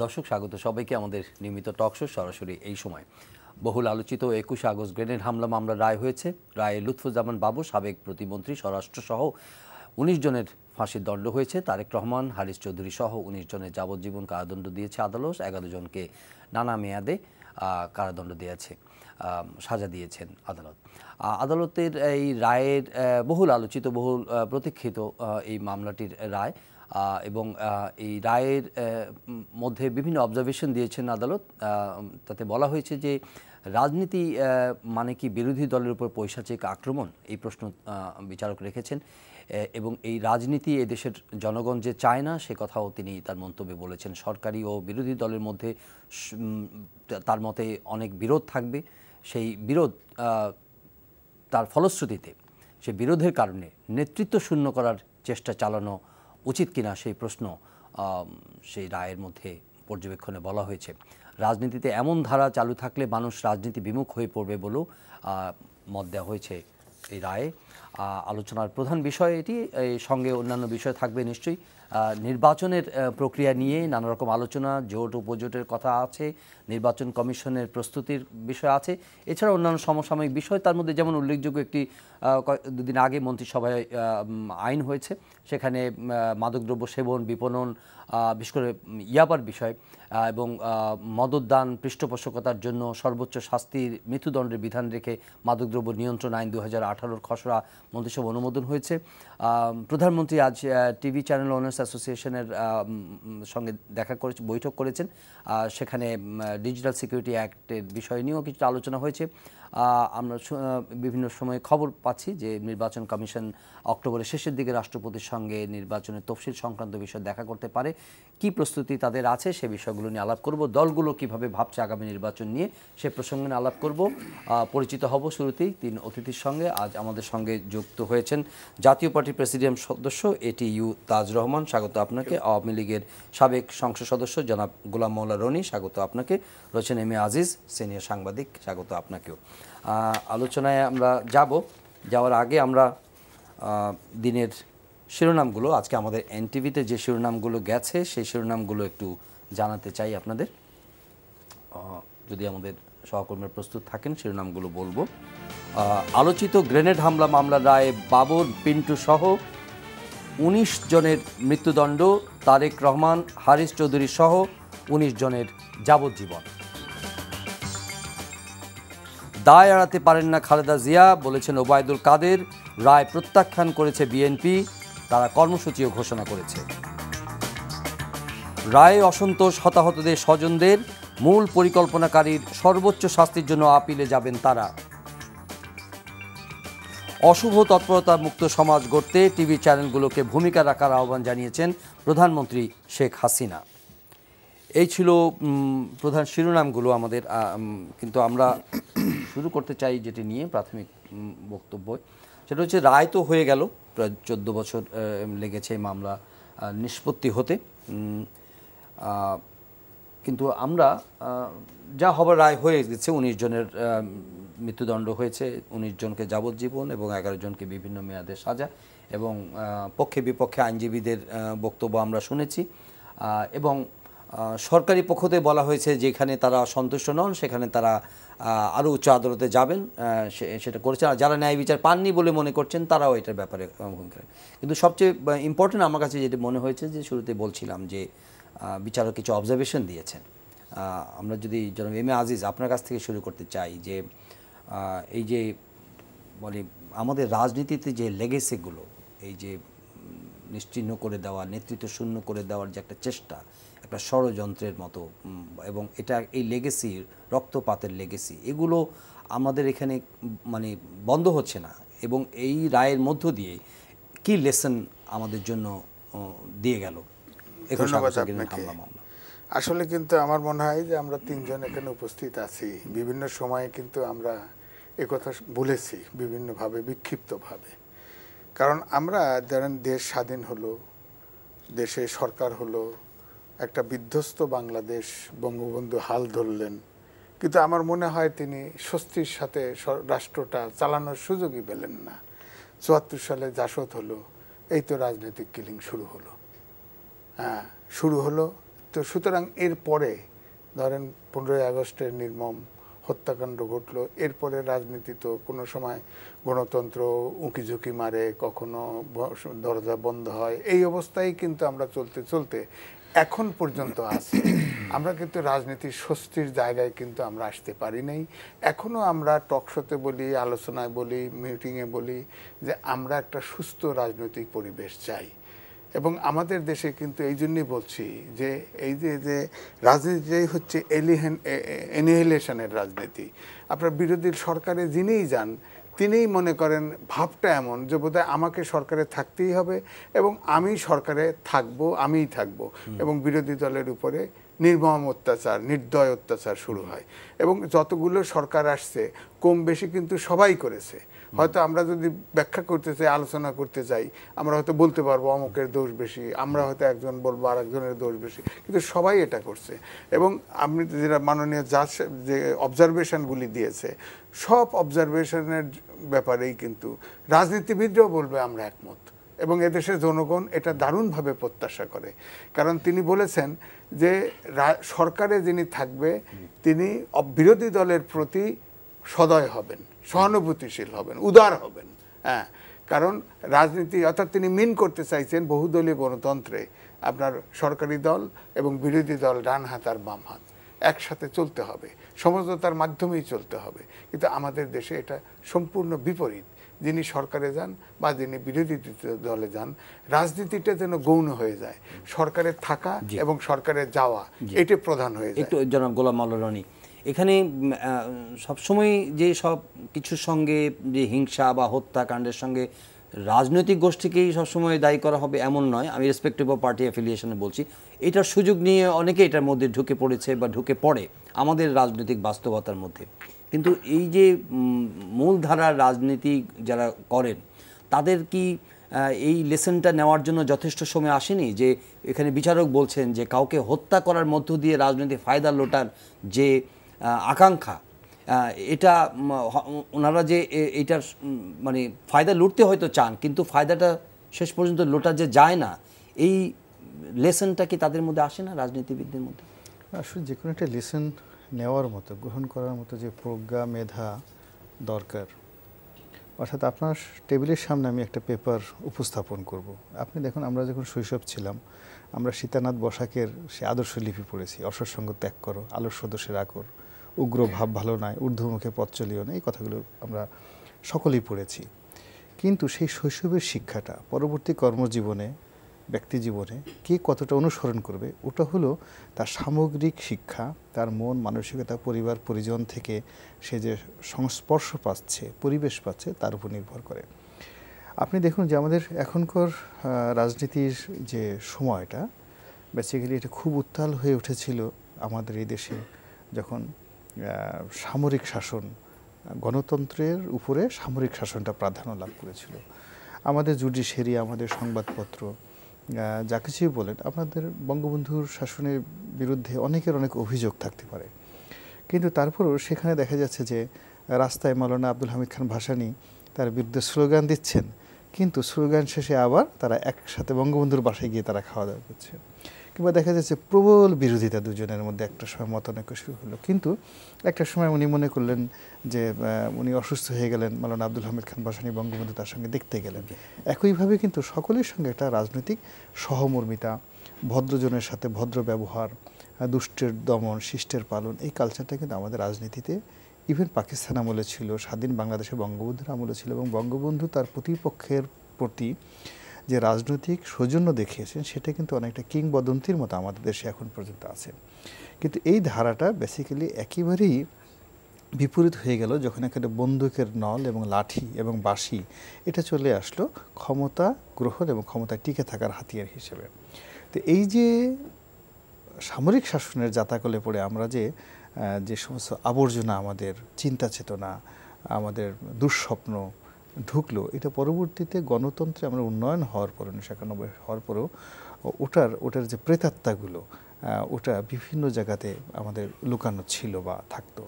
দর্শক স্বাগত সবাইকে আমাদের নিয়মিত টকশো সরাসরি এই সময়। বহুল আলোচিত 21 আগস্ট গ্রেনেড হামলা মামলার রায় হয়েছে। রায়ে লুৎফুজ্জামান বাবু, সাবেক প্রতিমন্ত্রী, স্বরাষ্ট্রসহ 19 জনের ফাঁসির দণ্ড হয়েছে। তারেক রহমান, হারিস চৌধুরী সহ 19 জনের যাবজ্জীবন কারাদণ্ড দিয়েছে আদালত। 11 জনকে নানা মেয়াদে কারাদণ্ড দিয়েছে, সাজা দিয়েছেন আদালত। আদালতের এই রায়ের বহুল আলোচিত, বহুল প্রতীক্ষিত এই মামলাটির রায় এবং এই রায়ের মধ্যে বিভিন্ন অবজারভেশন দিয়েছেন আদালত। তাতে বলা হয়েছে যে রাজনীতি মানে কি বিরোধী দলের উপর পৈশাচিক আক্রমণ, এই প্রশ্ন বিচারক রেখেছেন এবং এই রাজনীতি এদেশের জনগণ যে চায় না সে কথাও তিনি তার মন্তব্যে বলেছেন। সরকারি ও বিরোধী দলের মধ্যে তার মতে অনেক বিরোধ থাকবে, সেই বিরোধ তার ফলশ্রুতিতে সে বিরোধের কারণে নেতৃত্ব শূন্য করার চেষ্টা চালানো উচিত কিনা সেই প্রশ্ন সেই রায়ের মধ্যে পর্যবেক্ষণে বলা হয়েছে। রাজনীতিতে এমন ধারা চালু থাকলে মানুষ রাজনীতি বিমুখ হয়ে পড়বে বলেও মত দেওয়া হয়েছে এই রায়ে। আলোচনার প্রধান বিষয় এটি, সঙ্গে অন্যান্য বিষয় থাকবে নিশ্চয়ই। নির্বাচনের প্রক্রিয়া নিয়ে নানা রকম আলোচনা, জোট উপজোটের কথা আছে, নির্বাচন কমিশনের প্রস্তুতির বিষয় আছে, এছাড়া অন্যান্য সমসাময়িক বিষয়। তার মধ্যে যেমন উল্লেখযোগ্য একটি দুদিন আগে মন্ত্রিসভায় আইন হয়েছে, সেখানে মাদকদ্রব্য সেবন, বিপণন, বিশেষ করে ইয়াবার বিষয় এবং মদদান, পৃষ্ঠপোষকতার জন্য সর্বোচ্চ শাস্তির মৃত্যুদণ্ডের বিধান রেখে মাদকদ্রব্য নিয়ন্ত্রণ আইন 2018 খসড়া মন্ত্রিসভা অনুমোদন হয়েছে। প্রধানমন্ত্রী আজ টিভি চ্যানেল ওনার্স অ্যাসোসিয়েশনের সঙ্গে বৈঠক করেছেন। সেখানে ডিজিটাল সিকিউরিটি অ্যাক্টের বিষয় নিয়েও কিছুটা আলোচনা হয়েছে। আমরা বিভিন্ন সময়ে খবর পাচ্ছি যে নির্বাচন কমিশন অক্টোবরের শেষের দিকে রাষ্ট্রপতির সঙ্গে নির্বাচনের তফসিল সংক্রান্ত বিষয় দেখা করতে পারে। কি প্রস্তুতি তাদের আছে সে বিষয়গুলো নিয়ে আলাপ করব। দলগুলো কিভাবে ভাবছে আগামী নির্বাচন নিয়ে সে প্রসঙ্গে নিয়ে আলাপ করব। পরিচিত হব শুরুতেই 3 অতিথির সঙ্গে। আজ আমাদের সঙ্গে যুক্ত হয়েছেন জাতীয় পার্টির প্রেসিডিয়াম সদস্য এটিইউ তাজ রহমান, স্বাগত আপনাকে। আওয়ামী লীগের সাবেক সংসদ সদস্য জনাব গোলাম মওলা রনি, স্বাগত আপনাকে। রয়েছেন এম এ আজিজ, সিনিয়র সাংবাদিক, স্বাগত আপনাকেও। আলোচনায় আমরা যাওয়ার আগে আমরা দিনের শিরোনামগুলো, আজকে আমাদের এনটিভিতে যে শিরোনামগুলো গেছে সেই শিরোনামগুলো একটু জানাতে চাই আপনাদের। যদি আমাদের সহকর্মীরা প্রস্তুত থাকেন শিরোনামগুলো বলবো। আলোচিত গ্রেনেড হামলা মামলার রায়ে বাবর, পিন্টু সহ 19 জনের মৃত্যুদণ্ড, তারেক রহমান, হারিস চৌধুরী সহ 19 জনের যাবজ্জীবন। দায় এড়াতে পারেন না খালেদা জিয়া, বলেছেন ওবায়দুল কাদের। রায় প্রত্যাখ্যান করেছে বিএনপি, তারা কর্মসূচিও ঘোষণা করেছে। রায়ে অসন্তোষ হতাহতদের স্বজনদের, মূল পরিকল্পনাকারীর সর্বোচ্চ শাস্তির জন্য আপিলে যাবেন তারা। অশুভ তৎপরতা মুক্ত সমাজ গড়তে টিভি চ্যানেলগুলোকে ভূমিকা রাখার আহ্বান জানিয়েছেন প্রধানমন্ত্রী শেখ হাসিনা। এই ছিল প্রধান শিরোনামগুলো আমাদের, কিন্তু আমরা শুরু করতে চাই যেটি নিয়ে প্রাথমিক বক্তব্য, সেটা হচ্ছে রায় তো হয়ে গেল, প্রায় 14 বছর লেগেছে এই মামলা নিষ্পত্তি হতে, কিন্তু আমরা যা হবার রায় হয়ে গেছে। 19 জনের মৃত্যুদণ্ড হয়েছে, 19 জনকে যাবজ্জীবন এবং 11 জনকে বিভিন্ন মেয়াদে সাজা, এবং পক্ষে বিপক্ষে আইনজীবীদের বক্তব্য আমরা শুনেছি। এবং সরকারি পক্ষতে বলা হয়েছে যেখানে তারা সন্তুষ্ট নন সেখানে তারা আরও উচ্চ আদালতে যাবেন, সেটা করেছেন। আর যারা ন্যায় বিচার পাননি বলে মনে করছেন তারাও এটার ব্যাপারে ভূমিকা। কিন্তু সবচেয়ে ইম্পর্টেন্ট আমার কাছে যেটি মনে হয়েছে, যে শুরুতে বলছিলাম যে বিচারক কিছু অবজারভেশন দিয়েছেন। আমরা যদি জনাব এম এ আজিজ আপনার কাছ থেকে শুরু করতে চাই, যে এই যে বলে আমাদের রাজনীতিতে যে লেগেসিগুলো, এই যে নিশ্চিহ্ন করে দেওয়া, নেতৃত্ব শূন্য করে দেওয়ার যে একটা চেষ্টা, একটা ষড়যন্ত্রের মতো, এবং এটা এই লেগেসি, রক্তপাতের লেগেসি, এগুলো আমাদের এখানে মানে বন্ধ হচ্ছে না। এবং এই রায়ের মধ্য দিয়ে কি লেসন আমাদের জন্য দিয়ে গেল? ধন্যবাদ আপনাকে। আসলে কিন্তু আমার মনে হয় যে আমরা 3 জন এখানে উপস্থিত আছি, বিভিন্ন সময়ে কিন্তু আমরা একথা বলেছি বিভিন্নভাবে, বিক্ষিপ্তভাবে। কারণ আমরা ধরেন দেশ স্বাধীন হলো, দেশে সরকার হলো, একটা বিধ্বস্ত বাংলাদেশ বঙ্গবন্ধু হাল ধরলেন, কিন্তু আমার মনে হয় তিনি স্বস্তির সাথে রাষ্ট্রটা চালানোর সুযোগই পেলেন না। 74 সালে জাসদ হলো, এই তো রাজনৈতিক কিলিং শুরু হলো। শুরু হলো, তো সুতরাং এর পরে ধরেন 15ই আগস্টের নির্মম হত্যাকাণ্ড ঘটলো, এরপরে রাজনীতি তো কোনো সময় গণতন্ত্র উঁকি ঝুঁকি মারে, কখনো দরজা বন্ধ হয়, এই অবস্থায় কিন্তু আমরা চলতে চলতে এখন পর্যন্ত আছি। আমরা কিন্তু রাজনীতির স্বস্তির জায়গায় কিন্তু আমরা আসতে পারি নাই। এখনো আমরা টকশোতে বলি, আলোচনায় বলি, মিটিংয়ে বলি যে আমরা একটা সুস্থ রাজনৈতিক পরিবেশ চাই। এবং আমাদের দেশে কিন্তু এই জন্যই বলছি যে এই যে রাজনীতিটাই হচ্ছে এনিহিলেশনের রাজনীতি। আপনার বিরোধী সরকারে যিনিই যান তিনিই মনে করেন ভাবটা এমন যে বোধহয় আমাকে সরকারে থাকতেই হবে এবং আমি সরকারে থাকবো, আমিই থাকবো, এবং বিরোধী দলের উপরে নির্মম অত্যাচার, নির্দয় অত্যাচার শুরু হয়। এবং যতগুলো সরকার আসছে কম বেশি কিন্তু সবাই করেছে। হয়তো আমরা যদি ব্যাখ্যা করতে চাই, আলোচনা করতে চাই, আমরা হয়তো বলতে পারবো অমুকের দোষ বেশি, আমরা হয়তো একজন বলবো আর একজনের দোষ বেশি, কিন্তু সবাই এটা করছে। এবং আপনি যেটা মাননীয় জাজ যে অবজারভেশনগুলি দিয়েছে, সব অবজারভেশনের ব্যাপারেই কিন্তু রাজনীতিবিদরাও বলবে আমরা একমত, এবং এদেশের জনগণ এটা দারুণভাবে প্রত্যাশা করে। কারণ তিনি বলেছেন যে সরকারে যিনি থাকবে তিনি বিরোধী দলের প্রতি সদয় হবেন, সহানুভূতিশীল হবেন, উদার হবেন। হ্যাঁ, কারণ রাজনীতি অর্থাৎ তিনি মিন করতে চাইছেন বহুদলীয় গণতন্ত্রে আপনার সরকারি দল এবং বিরোধী দল ডান হাত আর বাম হাত একসাথে চলতে হবে, সমঝোতার মাধ্যমেই চলতে হবে। কিন্তু আমাদের দেশে এটা সম্পূর্ণ বিপরীত। যিনি সরকারে যান বা যিনি বিরোধী দলে যান, রাজনীতিটা যেন গৌণ হয়ে যায়, সরকারে থাকা এবং সরকারে যাওয়া এটা প্রধান হয়ে যায়। একটু জনাব গোলাম মাওলা রনি, এখানে সবসময় যে সব কিছুর সঙ্গে যে হিংসা বা হত্যাকাণ্ডের সঙ্গে রাজনৈতিক গোষ্ঠীকেই সবসময় দায়ী করা হবে এমন নয়। আমি রেসপেক্টিভ অফ পার্টি অ্যাফিলিয়েশনে বলছি, এটার সুযোগ নিয়ে অনেকে এটার মধ্যে ঢুকে পড়েছে বা ঢুকে পড়ে আমাদের রাজনৈতিক বাস্তবতার মধ্যে। কিন্তু এই যে মূলধারার রাজনীতি যারা করেন তাদের কি এই লেসনটা নেওয়ার জন্য যথেষ্ট সময় আসেনি? যে এখানে বিচারক বলছেন যে কাউকে হত্যা করার মধ্য দিয়ে রাজনৈতিক ফায়দা লোটার যে আকাঙ্ক্ষা, এটা ওনারা যে এটার মানে ফায়দা লুটতে হয়তো চান, কিন্তু ফায়দাটা শেষ পর্যন্ত লোটা যে যায় না, এই লেসনটা কি তাদের মধ্যে আসে না রাজনীতিবিদদের মধ্যে? আসলে যে কোনো একটা লেসন নেওয়ার মতো, গ্রহণ করার মতো যে প্রজ্ঞা, মেধা দরকার। অর্থাৎ আপনার টেবিলের সামনে আমি একটা পেপার উপস্থাপন করব। আপনি দেখুন, আমরা যখন শৈশব ছিলাম আমরা সীতানাথ বসাকের সে আদর্শ লিপি পড়েছি, অসৎ সঙ্গ ত্যাগ করো, আলস্য দোষের আকর, উগ্র ভাব ভালো নয়, ঊর্ধ্বমুখে পথ চলিও না, এই কথাগুলো আমরা সকলেই পড়েছি। কিন্তু সেই শৈশবের শিক্ষাটা পরবর্তী কর্মজীবনে, ব্যক্তি জীবনে কে কতটা অনুসরণ করবে, ওটা হলো তার সামগ্রিক শিক্ষা, তার মন মানসিকতা, পরিবার পরিজন থেকে সে যে সংস্পর্শ পাচ্ছে, পরিবেশ পাচ্ছে, তার উপর নির্ভর করে। আপনি দেখুন যে আমাদের এখনকার রাজনীতির যে সময়টা, বেসিক্যালি এটা খুব উত্তাল হয়ে উঠেছিল আমাদের এই দেশে যখন সামরিক শাসন, গণতন্ত্রের উপরে সামরিক শাসনটা প্রাধান্য লাভ করেছিল। আমাদের জুডিশিয়ারি, আমাদের সংবাদপত্র, যা কিছুই বলেন, আপনাদের বঙ্গবন্ধুর শাসনের বিরুদ্ধে অনেকের অনেক অভিযোগ থাকতে পারে, কিন্তু তারপরও সেখানে দেখা যাচ্ছে যে রাস্তায় মাওলানা আব্দুল হামিদ খান ভাসানী তার বিরুদ্ধে স্লোগান দিচ্ছেন, কিন্তু স্লোগান শেষে আবার তারা একসাথে বঙ্গবন্ধুর বাসায় গিয়ে তারা খাওয়া দাওয়া করছে। কিংবা দেখা যাচ্ছে প্রবল বিরোধিতা দুজনের মধ্যে একটা সময় মতানৈক্য শুরু হলো, কিন্তু একটা সময় উনি মনে করলেন যে উনি অসুস্থ হয়ে গেলেন, মাওলানা আব্দুল হামিদ খান ভাসানী বঙ্গবন্ধু তার সঙ্গে দেখতে গেলেন। একইভাবে কিন্তু সকলের সঙ্গে একটা রাজনৈতিক সহমর্মিতা, ভদ্রজনের সাথে ভদ্র ব্যবহার, দুষ্টের দমন, শিষ্টের পালন, এই কালচারটা কিন্তু আমাদের রাজনীতিতে ইভেন পাকিস্তান আমলে ছিল, স্বাধীন বাংলাদেশে বঙ্গবন্ধুর আমলে ছিল, এবং বঙ্গবন্ধু তার প্রতিপক্ষের প্রতি যে রাজনৈতিক সৌজন্য দেখিয়েছেন সেটা কিন্তু অনেকটা কিংবদন্তির মতো আমাদের দেশে এখন পর্যন্ত আছে। কিন্তু এই ধারাটা বেসিক্যালি একেবারেই বিপরীত হয়ে গেল যখন এখানে বন্দুকের নল এবং লাঠি এবং বাঁশি এটা চলে আসলো ক্ষমতা গ্রহণ এবং ক্ষমতা টিকে থাকার হাতিয়ার হিসেবে। তো এই যে সামরিক শাসনের জাতাকলে পড়ে আমরা যে সমস্ত আবর্জনা, আমাদের চিন্তা চেতনা, আমাদের দুঃস্বপ্ন ঢুকলো, এটা পরবর্তীতে গণতন্ত্রে আমরা উন্নয়ন হওয়ার পর 1991 হওয়ার পরেও ওটার যে প্রেতাত্মাগুলো ওটা বিভিন্ন জায়গাতে আমাদের লুকানো ছিল বা থাকতো।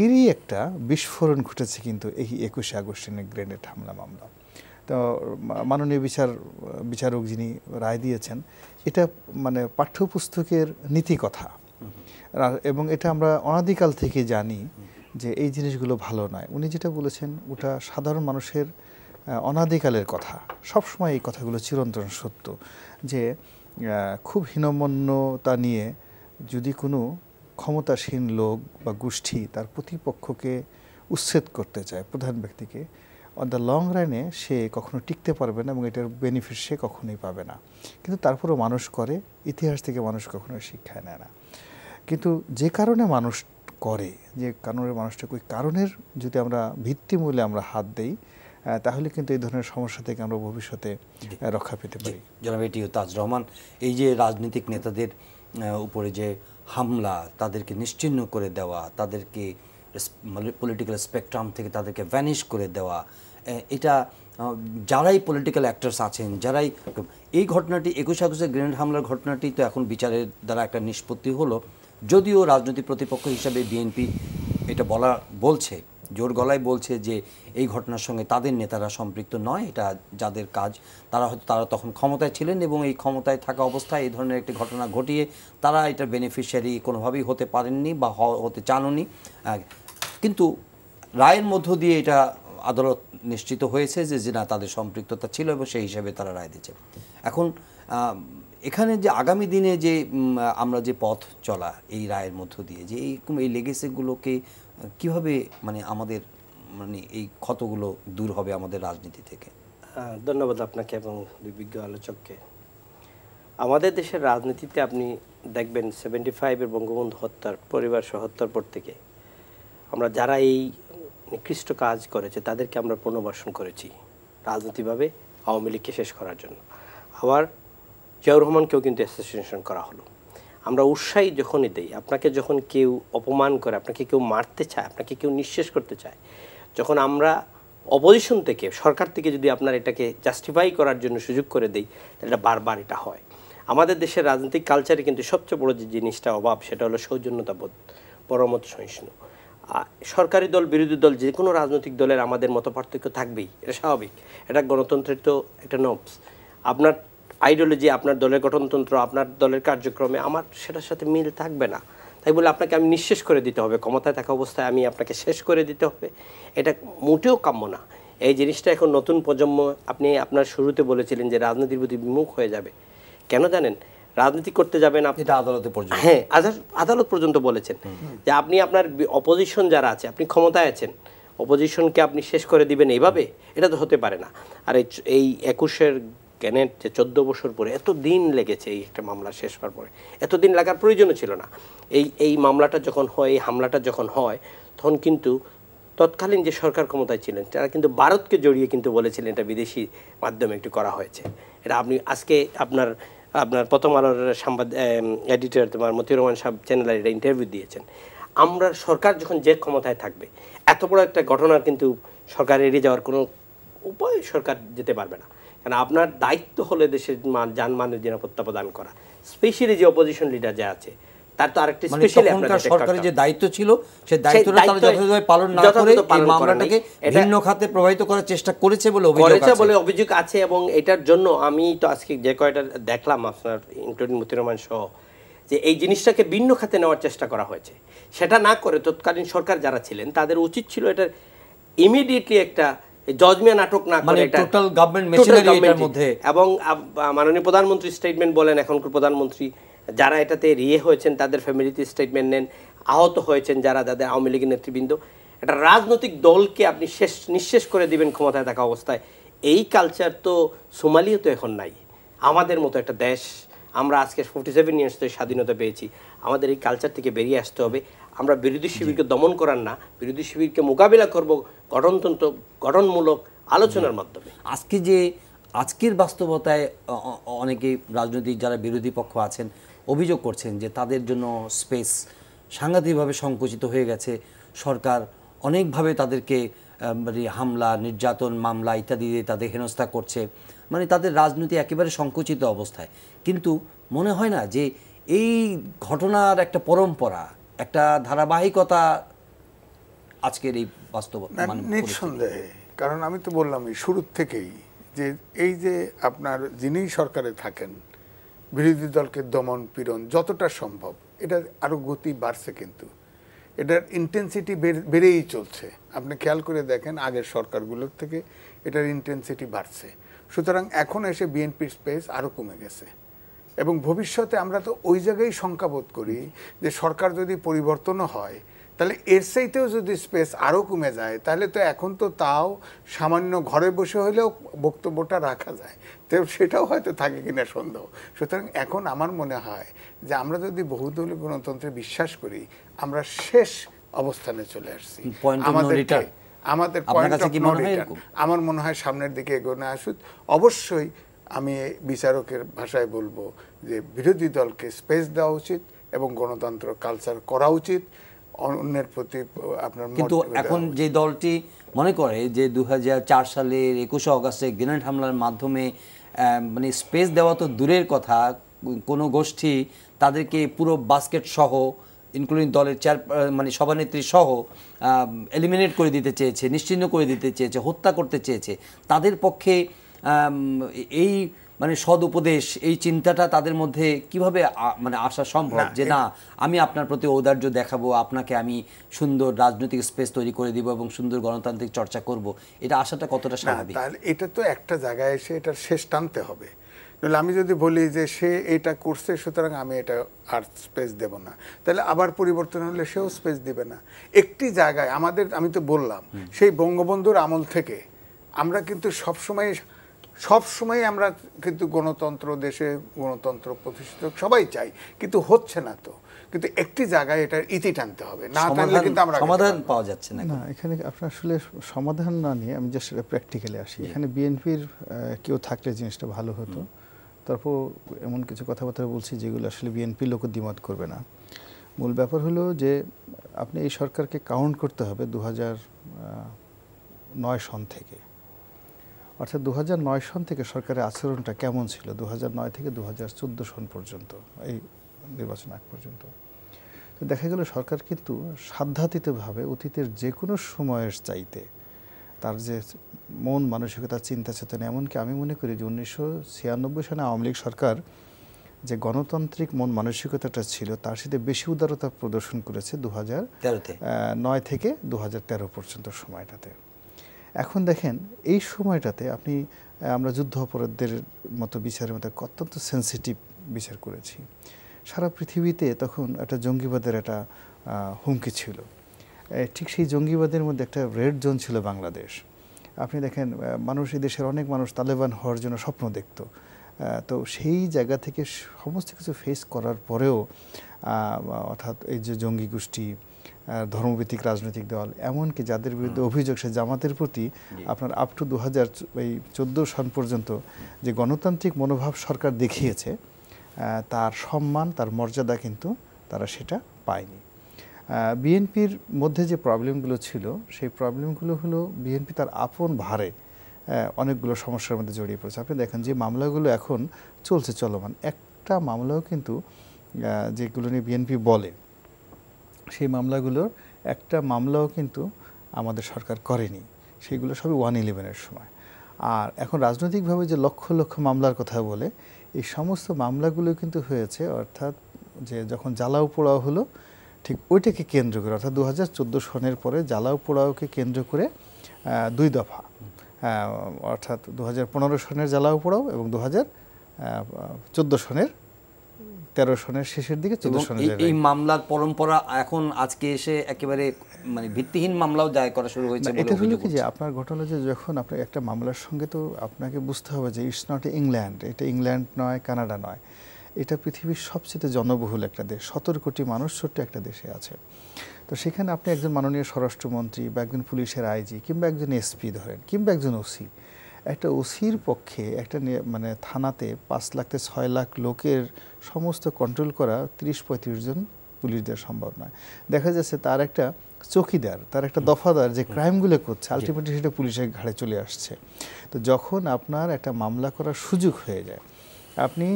এরই একটা বিস্ফোরণ ঘটেছে কিন্তু এই 21শে আগস্টের গ্রেনেড হামলা মামলা। তো মাননীয় বিচারক যিনি রায় দিয়েছেন, এটা মানে পাঠ্যপুস্তকের নীতিকথা, এবং এটা আমরা অনাদিকাল থেকে জানি যে এই জিনিসগুলো ভালো নয়। উনি যেটা বলেছেন ওটা সাধারণ মানুষের অনাদিকালের কথা, সবসময় এই কথাগুলো চিরন্তন সত্য, যে খুব হীনমন্যতা নিয়ে যদি কোনো ক্ষমতাসীন লোক বা গোষ্ঠী তার প্রতিপক্ষকে উচ্ছেদ করতে চায়, প্রধান ব্যক্তিকে, অন দ্য লং রানে সে কখনো টিকতে পারবে না এবং এটার বেনিফিট সে কখনোই পাবে না। কিন্তু তারপরেও মানুষ করে, ইতিহাস থেকে মানুষ কখনোই শিক্ষায় নেয় না। কিন্তু যে কারণে মানুষ করে, যে কারণে মানুষটা ওই কারণের যদি আমরা ভিত্তিমূলে আমরা হাত দেই, তাহলে কিন্তু এই ধরনের সমস্যা থেকে আমরা ভবিষ্যতে রক্ষা পেতে পারি। জনাব এটিও তাজ রহমান, এই যে রাজনৈতিক নেতাদের উপরে যে হামলা, তাদেরকে নিশ্চিহ্ন করে দেওয়া, তাদেরকে পলিটিক্যাল স্পেকট্রাম থেকে তাদেরকে ভ্যানিশ করে দেওয়া, এটা যারাই পলিটিক্যাল অ্যাক্টার্স আছেন, যারাই এই ঘটনাটি 21 আগস্টের গ্রেনেড হামলার ঘটনাটি তো এখন বিচারের দ্বারা একটা নিষ্পত্তি হলো, যদিও রাজনৈতিক প্রতিপক্ষ হিসাবে বিএনপি এটা বলছে, জোর গলায় বলছে যে এই ঘটনার সঙ্গে তাদের নেতারা সম্পৃক্ত নয়, এটা যাদের কাজ তারা তখন ক্ষমতায় ছিলেন এবং এই ক্ষমতায় থাকা অবস্থায় এই ধরনের একটি ঘটনা ঘটিয়ে তারা এটার বেনিফিশিয়ারি কোনোভাবেই হতে পারেননি বা হতে চাননি। কিন্তু রায়ের মধ্য দিয়ে এটা আদালত নিশ্চিত হয়েছে যে না, তাদের সম্পৃক্ততা ছিল এবং সেই হিসাবে তারা রায় দিচ্ছে। এখন এখানে যে আগামী দিনে যে আমরা যে পথ চলা এই রায়ের মধ্য দিয়ে, যে এই লেগেসিগুলোকে কিভাবে মানে আমাদের মানে এই ক্ষতগুলো দূর হবে আমাদের রাজনীতি থেকে? ধন্যবাদ আপনাকে এবং বিজ্ঞ আলোচককে। আমাদের দেশের রাজনীতিতে আপনি দেখবেন 75-এর বঙ্গবন্ধু হত্যার, পরিবার সহ হত্যার পর থেকে আমরা যারা এই নিকৃষ্ট কাজ করেছে তাদেরকে আমরা পুনর্বাসন করেছি রাজনৈতিকভাবে আওয়ামী লীগকে শেষ করার জন্য। আবার জিয়াউর রহমানকেও কিন্তু অ্যাসোসিয়েশন করা হলো। আমরা উৎসাহী যখনই দেই, আপনাকে যখন কেউ অপমান করে, আপনাকে কেউ মারতে চায়, আপনাকে কেউ নিঃশেষ করতে চায়, যখন আমরা অপোজিশন থেকে, সরকার থেকে যদি আপনার এটাকে জাস্টিফাই করার জন্য সুযোগ করে দেই, তাহলে বারবার এটা হয়। আমাদের দেশের রাজনৈতিক কালচারে কিন্তু সবচেয়ে বড় যে জিনিসটা অভাব, সেটা হলো সৌজন্যতাবোধ, পরমত সহিষ্ণু। সরকারি দল, বিরোধী দল, যে কোনো রাজনৈতিক দলের আমাদের মত পার্থক্য থাকবেই, এটা স্বাভাবিক, এটা গণতন্ত্রের তো একটা নবস। আপনার আইডিওলজি, আপনার দলের গঠনতন্ত্র, আপনার দলের কার্যক্রমে আমার সেটার সাথে মিল থাকবে না, তাই বলে আপনাকে আমি নিঃশেষ করে দিতে হবে, ক্ষমতায় থাকা অবস্থায় আমি আপনাকে শেষ করে দিতে হবে, এটা মোটেও কাম্য না। এই জিনিসটা এখন নতুন প্রজন্ম, আপনি আপনার শুরুতে বলেছিলেন যে রাজনীতির প্রতি বিমুখ হয়ে যাবে। কেন জানেন? রাজনীতি করতে যাবেন আপনি আদালতে পর্যন্ত, হ্যাঁ আদালত পর্যন্ত বলেছেন যে আপনি আপনার অপোজিশন যারা আছে, আপনি ক্ষমতায় আছেন, অপোজিশনকে আপনি শেষ করে দিবেন এইভাবে, এটা তো হতে পারে না। আর এই 21-এর গ্রেনেড যে 14 বছর পরে এত দিন লেগেছে এই একটা মামলা শেষ হওয়ার পরে, এত দিন লাগার প্রয়োজনও ছিল না। এই মামলাটা যখন হয়, এই হামলাটা যখন হয়, তখন কিন্তু তৎকালীন যে সরকার ক্ষমতায় ছিলেন তারা কিন্তু ভারতকে জড়িয়ে কিন্তু বলেছিলেন এটা বিদেশি মাধ্যমে একটু করা হয়েছে। এটা আপনি আজকে আপনার প্রথম আলোর এডিটর তোমার মতিউর রহমান সাহেব চ্যানেলের এটা ইন্টারভিউ দিয়েছেন। আমরা সরকার যখন যে ক্ষমতায় থাকবে, এত বড় একটা ঘটনার কিন্তু সরকার এড়িয়ে যাওয়ার কোনো উপায় সরকার যেতে পারবে না। কারণ আপনার দায়িত্ব হলো দেশের জানমালের নিরাপত্তা প্রদান করা। স্পেশালি যে অপোজিশন লিডার যে আছে, তার তো আরেকটি স্পেশালি আপনাদের সরকারের যে দায়িত্ব ছিল, সেই দায়িত্বটা তারা যথাযথভাবে পালন না করে এই মামলাটাকে ভিন্ন খাতে প্রভাবিত করার চেষ্টা করেছে বলে অভিযোগ আছে। এবং এটার জন্য আমি তো আজকে যে কয়টা দেখলাম আপনার ইনক্লুডিং মতিউর রহমান সহ, যে এই জিনিসটাকে ভিন্ন খাতে নেওয়ার চেষ্টা করা হয়েছে। সেটা না করে তৎকালীন সরকার যারা ছিলেন তাদের উচিত ছিল এটা ইমিডিয়েটলি একটা জজমিয়া নাটক না করে এটা টোটাল গভর্নমেন্ট মেশিনারি এর মধ্যে। এবং মাননীয় প্রধানমন্ত্রী স্টেটমেন্ট বলেন, এখনকার প্রধানমন্ত্রী যারা এটাতে রিয়ে হয়েছেন তাদের ফ্যামিলিতে স্টেটমেন্ট নেন, আহত হয়েছেন যারা, যাদের আওয়ামী লীগের নেতৃবৃন্দ। এটা রাজনৈতিক দলকে আপনি নিঃশেষ করে দিবেন ক্ষমতায় থাকা অবস্থায়, এই কালচার তো সোমালিয়া তো এখন নাই। আমাদের মতো একটা দেশ, আমরা আজকে 47 ইয়ার্স ধরে স্বাধীনতা পেয়েছি, আমাদের এই কালচার থেকে বেরিয়ে আসতে হবে। আমরা বিরোধী শিবিরকে দমন করার না, বিরোধী শিবিরকে মোকাবিলা করব গঠনমূলক আলোচনার মাধ্যমে। আজকের বাস্তবতায় অনেকে রাজনৈতিক যারা বিরোধী পক্ষ আছেন অভিযোগ করছেন যে তাদের জন্য স্পেস সাংঘাতিকভাবে সংকুচিত হয়ে গেছে। সরকার অনেকভাবে তাদেরকে হামলা, নির্যাতন, মামলা ইত্যাদি দিয়ে তাদের হেনস্থা করছে, মানে তাদের রাজনীতি একেবারে সংকুচিত অবস্থায়। কিন্তু মনে হয় না যে এই ঘটনার একটা পরম্পরা, একটা ধারাবাহিকতা আজকের এই বাস্তবতা? নিঃসন্দেহে, কারণ আমি তো বললামই শুরুর থেকেই যে এই যে আপনার যিনি সরকারে থাকেন বিরোধী দলকে দমন পীড়ন যতটা সম্ভব এটা আরো গতি বাড়ছে, কিন্তু এটার ইন্টেন্সিটি বেড়েই চলছে। আপনি খেয়াল করে দেখেন আগের সরকারগুলোর থেকে এটার ইন্টেন্সিটি বাড়ছে। সুতরাং এখন এসে বিএনপির স্পেস আরো কমে গেছে এবং ভবিষ্যতে আমরা তো ওই জায়গায় শঙ্কাবোধ করি যে সরকার যদি পরিবর্তনও হয় তাহলে এর চাইতেও যদি স্পেস আরও কমে যায় তাহলে তো এখন তো তাও সামান্য ঘরে বসে হলেও বক্তব্যটা রাখা যায়, তো সেটাও হয়তো থাকে কিনা সন্দেহ। সুতরাং এখন আমার মনে হয় যে আমরা যদি বহুদলীয় গণতন্ত্রে বিশ্বাস করি আমরা শেষ অবস্থানে চলে আসছি। আমাদের আমার মনে হয় সামনের দিকে এগোনো আসুক। অবশ্যই আমি বিচারকের ভাষায় বলবো যে বিরোধী দলকে স্পেস দেওয়া উচিত এবং গণতন্ত্র কালচার করা উচিত, অন্যের প্রতি আপনার। কিন্তু এখন যে দলটি মনে করে যে 2004 সালের 21 অগাস্টে গ্রেনেড হামলার মাধ্যমে মানে স্পেস দেওয়া তো দূরের কথা, কোনো গোষ্ঠী তাদেরকে পুরো বাস্কেট সহ ইনক্লুডিং দলের মানে সভানেত্রী সহ এলিমিনেট করে দিতে চেয়েছে, নিশ্চিহ্ন করে দিতে চেয়েছে, হত্যা করতে চেয়েছে, তাদের পক্ষে এই মানে সদ উপদেশ, এই চিন্তাটা তাদের মধ্যে কিভাবে মানে আসা সম্ভব যে না আমি আপনার প্রতি ঔদার্য দেখাবো, আপনাকে আমি সুন্দর রাজনৈতিক স্পেস তৈরি করে দিব এবং সুন্দর গণতান্ত্রিক চর্চা করব, এটা আশাটা কতটা স্বাভাবিক? তাহলে এটা তো একটা জায়গায় এসে এটার শেষ টানতে হবে। তাহলে আমি যদি বলি যে সে এটা করছে সুতরাং আমি এটা আর স্পেস দেব না, তাহলে আবার পরিবর্তন হলে সেও স্পেস দিবে না। একটি জায়গায় আমাদের, আমি তো বললাম সেই বঙ্গবন্ধুর আমল থেকে আমরা কিন্তু সবসময় আমরা কিন্তু গণতন্ত্র, দেশে গণতন্ত্র প্রতিষ্ঠিত সবাই চাই, কিন্তু হচ্ছে না। তো কিন্তু একটি জায়গায় এটার ইতি টানতে হবে, না টানলে কিন্তু আমরা সমাধান পাওয়া যাচ্ছে না। না, এখানে আপনার আসলে সমাধান না নিয়ে আমি জাস্ট প্র্যাকটিক্যালি আসি। এখানে বিএনপির কেউ থাকলে জিনিসটা ভালো হতো। তারপর এমন কিছু কথাবার্তা বলছি যেগুলো আসলে বিএনপি লোক দ্বিমত করবে না। মূল ব্যাপার হলো যে আপনি এই সরকারকে কাউন্ট করতে হবে 2009 সন থেকে, অর্থাৎ 2009 সন থেকে সরকারের আচরণটা কেমন ছিল 2009 থেকে 2014 সন পর্যন্ত, এই নির্বাচন আগ পর্যন্ত। তো দেখা গেল সরকার কিন্তু সাধ্যাতীতভাবে অতীতের যে কোনো সময়ের চাইতে তার যে মন মানসিকতা, চিন্তা চেতনা, এমনকি আমি মনে করি যে 1996 সালে আওয়ামী লীগ সরকার যে গণতান্ত্রিক মন মানসিকতাটা ছিল তার সাথে বেশি উদারতা প্রদর্শন করেছে 2009 থেকে 2013 পর্যন্ত সময়টাতে। এখন দেখেন এই সময়টাতে আমরা যুদ্ধ অপরাধদের মতো বিচারের মতো অত্যন্ত সেন্সিটিভ বিচার করেছি। সারা পৃথিবীতে তখন একটা জঙ্গিবাদের একটা হুমকি ছিল। ঠিক সেই জঙ্গিবাদের মধ্যে একটা রেড জোন ছিল বাংলাদেশ। আপনি দেখেন মানুষ, এই দেশের অনেক মানুষ তালেবান হওয়ার জন্য স্বপ্ন দেখত। তো সেই জায়গা থেকে সমস্ত কিছু ফেস করার পরেও অর্থাৎ এই যে জঙ্গি গোষ্ঠী, ধর্মভিত্তিক রাজনৈতিক দল, এমনকি যাদের বিরুদ্ধে অভিযোগ সে জামাতের প্রতি আপনার আপ টু 2014 সন পর্যন্ত যে গণতান্ত্রিক মনোভাব সরকার দেখিয়েছে, তার সম্মান, তার মর্যাদা কিন্তু তারা সেটা পায়নি। বিএনপির মধ্যে যে প্রবলেমগুলো ছিল সেই প্রবলেমগুলো হলো বিএনপি তার আপন ভারে অনেকগুলো সমস্যার মধ্যে জড়িয়ে পড়েছে। আপনি দেখেন যে মামলাগুলো এখন চলছে চলমান, একটা মামলাও কিন্তু যেগুলো নিয়ে বিএনপি বলে সেই মামলাগুলোর একটা মামলাও কিন্তু আমাদের সরকার করেনি, সেইগুলো সবই 111-এর সময়। আর এখন রাজনৈতিকভাবে যে লক্ষ লক্ষ মামলার কথা বলে, এই সমস্ত মামলাগুলো কিন্তু হয়েছে অর্থাৎ যে যখন জ্বালাও পোড়াও হলো ঠিক ওইটাকে কেন্দ্র করে, অর্থাৎ 2014 সনের পরে জ্বালাও পোড়াওকে কেন্দ্র করে 2 দফা, অর্থাৎ 2015 সনের জ্বালাও পোড়াও এবং 2014 সনের 13 সনের শেষের দিকে 14 সনের। এই মামলার পরম্পরা এখন আজকে এসে একেবারে মানে ভিত্তিহীন মামলাও দায়ের করা শুরু হয়েছে। এটা হলো কি যে আপনার ঘটনা যে যখন আপনার একটা মামলার সঙ্গে তো আপনাকে বুঝতে হবে যে ইটস নট ইংল্যান্ড, এটা ইংল্যান্ড নয়, কানাডা নয়, এটা পৃথিবীর সবচেয়ে জনবহুল একটা দেশ, 17 কোটি মানুষ ছোট্ট একটা দেশে আছে। তো সেখানে আপনি একজন মাননীয় স্বরাষ্ট্রমন্ত্রী বা একজন পুলিশের আইজি কিংবা একজন এসপি ধরেন কিংবা একজন ওসি, একটা ওসির পক্ষে একটা মানে থানাতে 5 লাখ থেকে 6 লাখ লোকের সমস্ত কন্ট্রোল করা 30-35 জন পুলিশ দেওয়া সম্ভব নয়। দেখা যাচ্ছে তার একটা চৌকিদার, তার একটা দফাদার যে ক্রাইমগুলো করছে আলটিমেটলি সেটা পুলিশের ঘাড়ে চলে আসছে। তো যখন আপনার একটা মামলা করার সুযোগ হয়ে যায়, আপনি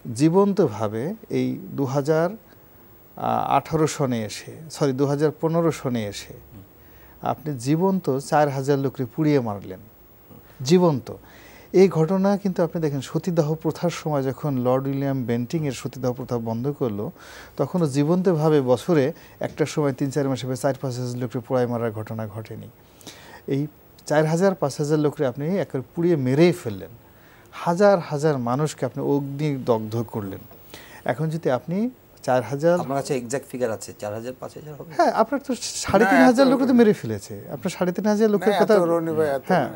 জীবন্তভাবে এই 2015 সনে এসে আপনি জীবন্ত 4000 লোককে পুড়িয়ে মারলেন, জীবন্ত। এই ঘটনা কিন্তু আপনি দেখেন সতীদাহ প্রথার সময় যখন লর্ড উইলিয়াম বেন্টিং এর সতীদাহ প্রথা বন্ধ করলো, তখনও জীবন্তভাবে বছরে একটা সময় 3-4 মাসে 4-5 হাজার লোককে পোড়ায় মারার ঘটনা ঘটেনি। এই 4,000-5,000 লোককে আপনি একেবারে পুড়িয়ে মেরেই ফেললেন, হাজার হাজার মানুষকে আপনি অগ্নিদগ্ধ করলেন। এখন যদি আপনি 4,000, আপনার কাছে এক্সাক্ট ফিগার আছে 4,000-5,000 হবে? হ্যাঁ, আপনার তো 3,500 লোক তো মেরে ফেলেছে, আপনার 3,500 লোকের কথা। হ্যাঁ,